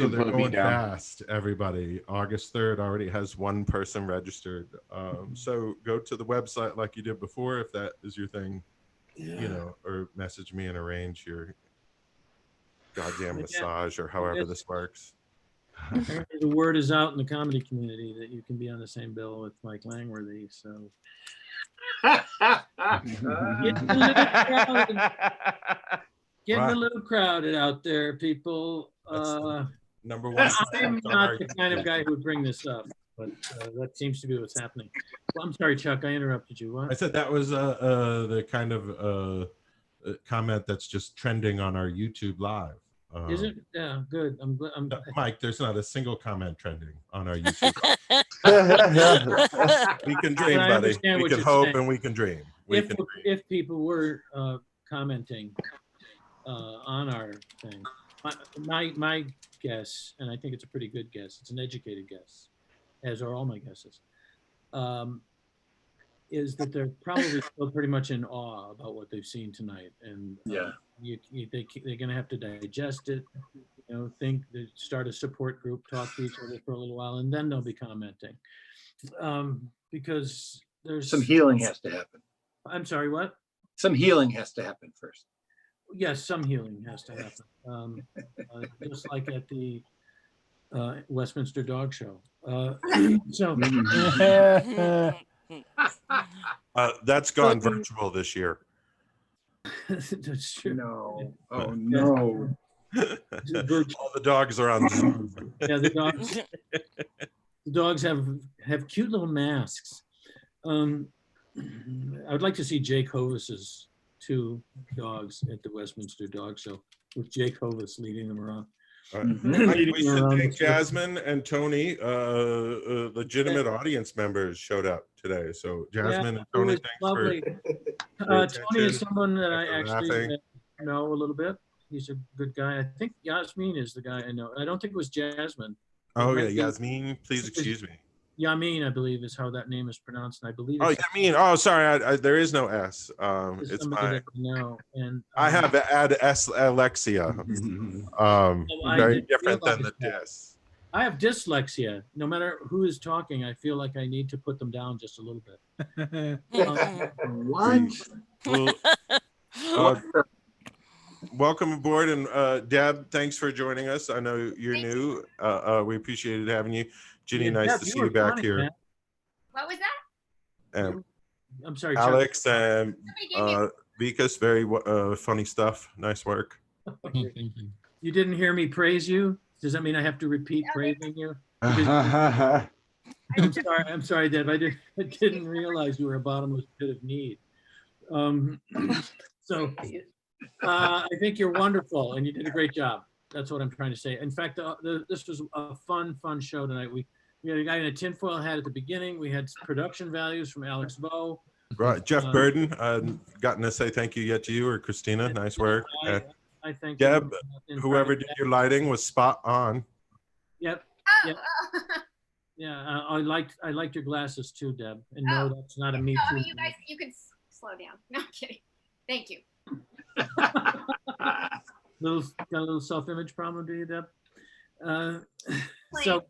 they're going fast, everybody. August 3rd already has one person registered. So go to the website like you did before, if that is your thing, or message me and arrange your goddamn massage or however this works. The word is out in the comedy community that you can be on the same bill with Mike Langworthy. So getting a little crowded out there, people. Number one. I'm not the kind of guy who would bring this up, but that seems to be what's happening. Well, I'm sorry, Chuck, I interrupted you. What? I said that was the kind of comment that's just trending on our YouTube live. Is it? Yeah, good. I'm glad. Mike, there's not a single comment trending on our YouTube. We can dream, But I buddy. understand We what can you're hope saying. and we can dream. If people were commenting on our thing, my guess, and I think it's a pretty good guess, it's an educated guess, as are all my guesses, is that they're probably still pretty much in awe about what they've seen tonight, and they're going to have to digest it, start a support group, talk to each other for a little while, and then they'll be commenting, because there's Some healing has to happen. I'm sorry, what? Some healing has to happen first. Yes, some healing has to happen. Just like at the Westminster Dog Show. That's gone virtual this year. That's true. No. Oh no. All the dogs are on Zoom. Yeah, the dogs have cute little masks. I would like to see Jake Hovis's 2 dogs at the Westminster Dog Show with Jake Hovis leading them around. We should thank Jasmine and Tony, legitimate audience members showed up today. So Jasmine and Tony, thanks lovely. for Tony is someone that I for actually laughing. know a little bit. He's a good guy. I think Yasmin is the guy I know. I don't think it was Jasmine. Oh It yeah, might be- Yasmin, please excuse me. Yamin, I believe, is how that name is pronounced, and I believe. Oh, it's Yamin. Oh, sorry, I, there is no S. It's somebody my. that I know, and I have add S Alexia. I Very did different than realize the that. dis. I have dyslexia. No matter who is talking, I feel like I need to put them down just a little bit. What? Well, welcome aboard, and Deb, thanks for joining us. I know you're new. We appreciated having you. Ginny, Yeah, nice Deb, to you see were you back funny, here. man. What was that? And I'm sorry, Chuck. Alex and Vikas, very funny stuff. Nice work. You didn't hear me praise you? Does that mean I have to repeat praising you? I'm sorry. I'm sorry, Deb. I didn't realize you were a bottomless pit of need. So I think you're wonderful, and you did a great job. That's what I'm trying to say. In fact, this was a fun show tonight. We had a guy in a tinfoil hat at the beginning. We had production values from Alex Vo. Right, Jeff Burden. Gotten to say thank you yet to you or Christina. Nice work. I thank Deb, you. whoever did your lighting was spot on. Yep. Yep. Yeah, I liked your glasses too, Deb. And no, that's not a me No, too. you guys, you could slow down. No, I'm kidding. Thank you. Got a little self-image problem, do you, Deb? So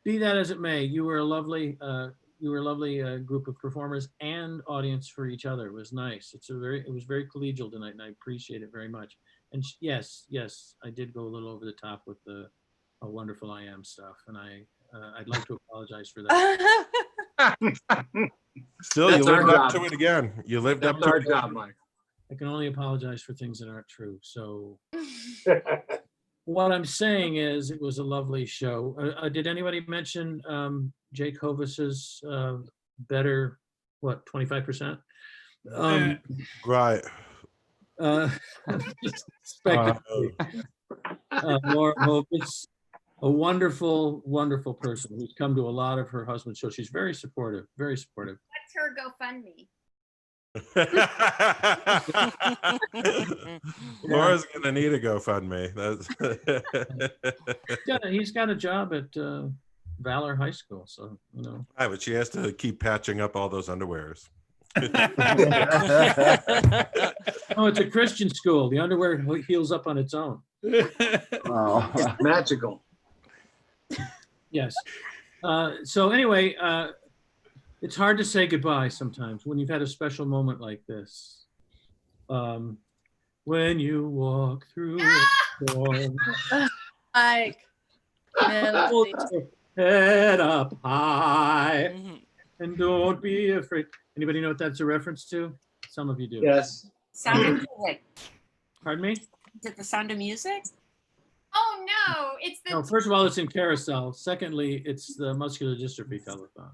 be that as it may, you were a lovely group of performers and audience for each other. It was nice. It was very collegial tonight, and I appreciate it very much. And yes, I did go a little over the top with the how wonderful I am stuff, and I'd like to apologize for that. Still, That's you our lived up job. to it again. You lived up That's to our it. job, Mike. I can only apologize for things that aren't true. So what I'm saying is it was a lovely show. Did anybody mention Jake Hovis's better, 25%? Right. Laura Hovis, a wonderful, wonderful person who's come to a lot of her husband's shows. She's very supportive, very supportive. What's her GoFundMe? Laura's gonna need a GoFundMe. He's got a job at Valor High School, so you know. Right, but she has to keep patching up all those underwears. Oh, it's a Christian school. The underwear heals up on its own. Oh, it's magical. Yes. So anyway, it's hard to say goodbye sometimes when you've had a special moment like this. When you walk through a storm, Mike. Man, hold your head up high and don't be afraid. Anybody know what that's a reference to? Some of you do. Yes. Sound of Music. Pardon me? Is it the Sound of Music? Oh no, it's the No, first of all, it's in Carousel. Secondly, it's the Muscular Dystrophy Telethon.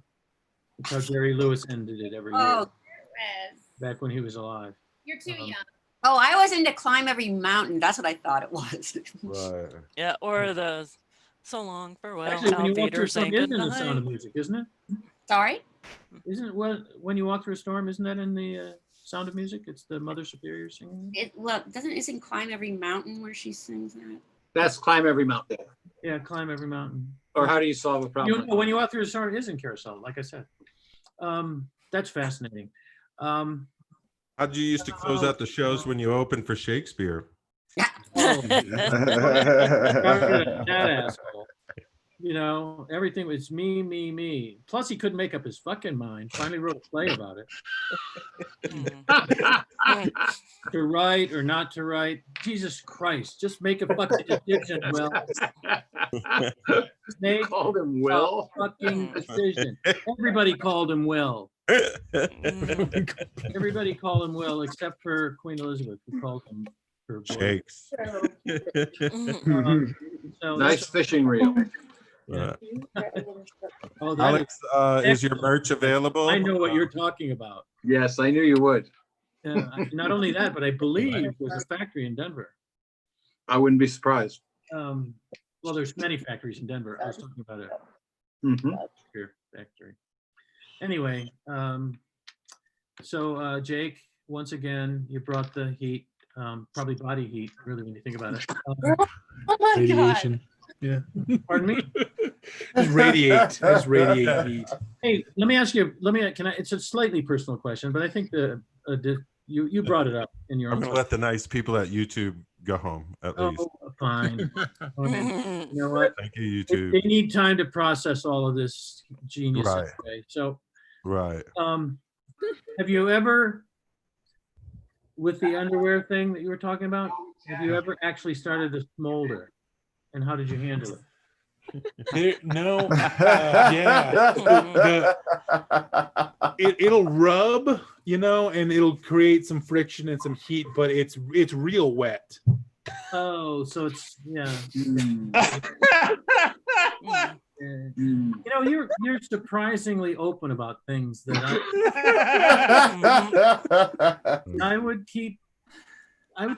It's how Jerry Lewis ended it every year, Yes. back when he was alive. You're too young. Oh, I was into Climb Every Mountain. That's what I thought it was. Right. Yeah, or the So Long, Farewell, Actually, when you walk through a Alligators storm, and isn't Good it the Sound of Night. Music, isn't it? Sorry? Isn't it when you walk through a storm, isn't that in the Sound of Music? It's the Mother Superior singing. Isn't Climb Every Mountain where she sings that? That's Climb Every Mountain. Yeah, Climb Every Mountain. Or How Do You Solve a Problem? When you walk through a storm, it is in Carousel, like I said. That's fascinating. How'd you used to close out the shows when you opened for Shakespeare? Oh, that asshole. You know, everything was me, me, me. Plus, he couldn't make up his fucking mind. Finally wrote a play about it. To write or not to write. Jesus Christ, just make a fucking decision, Will. Make Called him Will? a fucking decision. Everybody called him Will. Everybody called him Will except for Queen Elizabeth, who called him her boy. Shakes. So Nice fishing reel. Oh, that Alex, is your merch available? I know what you're talking about. Yes, I knew you would. Not only that, but I believe there's a factory in Denver. I wouldn't be surprised. Well, there's many factories in Denver. I was talking about a Mhm. beer factory. Anyway, so Jake, once again, you brought the heat, probably body heat, really, when you think about it. Oh my Radiation. Yeah. Pardon me? Just radiate. Just radiate heat. Hey, let me ask you. It's a slightly personal question, but I think you brought it up in your I'm own. gonna let the nice people at YouTube go home at least. Oh, fine. I mean, you know what? Thank you, YouTube. They need time to process all of this genius. Right. Anyway. So, Right. have you ever, with the underwear thing that you were talking about, have you ever actually started to smolder? And how did you handle it? No. Yeah. It'll rub, you know, and it'll create some friction and some heat, but it's real wet. Oh, so it's yeah. Mm. You know, you're surprisingly open about things that I would keep.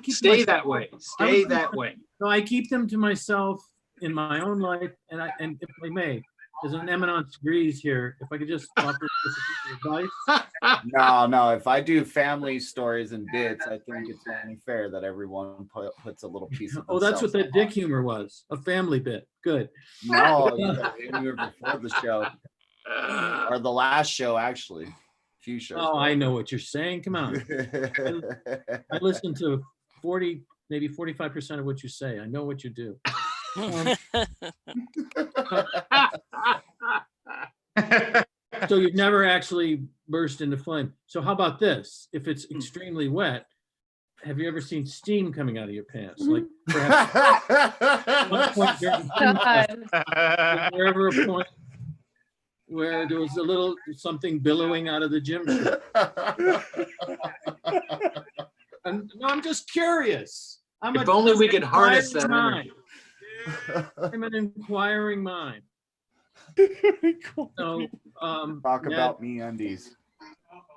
Stay that way. Stay that way. So I keep them to myself in my own life, and if I may, as an eminence degrees here, if I could just offer this advice. No. If I do family stories and bits, I think it's only fair that everyone puts a little piece of. Oh, that's what themselves that dick humor was. A family bit. Good. No, we were before the show, or the last show, actually. A few shows. Oh, I know what you're saying. Come on. I listen to 40, maybe 45% of what you say. I know what you do. So you've never actually burst into flame. So how about this? If it's extremely wet, have you ever seen steam coming out of your pants? Like perhaps at one point during was there ever a point where there was a little something billowing out of the gym shirt? And, no, I'm just curious. If only we could harness that mind. energy. I'm an inquiring mind. So, Talk Ned, about me undies.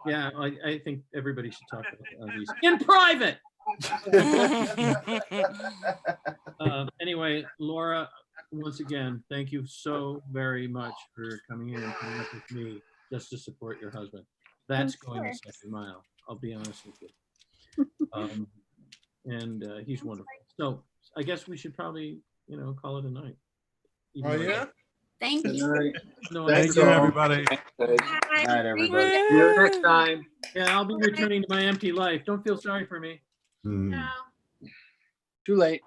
Yeah, I think everybody should talk about these in private. Anyway, Laura, once again, thank you so very much for coming in and coming up with me just to support your husband. That's going the second mile. I'll be honest with you. And he's wonderful. So I guess we should probably, call it a night. Oh yeah. Thank you. No, Thank you, everybody. Good night, everybody. See you next time. Yeah, I'll be returning to my empty life. Don't feel sorry for me. Too late.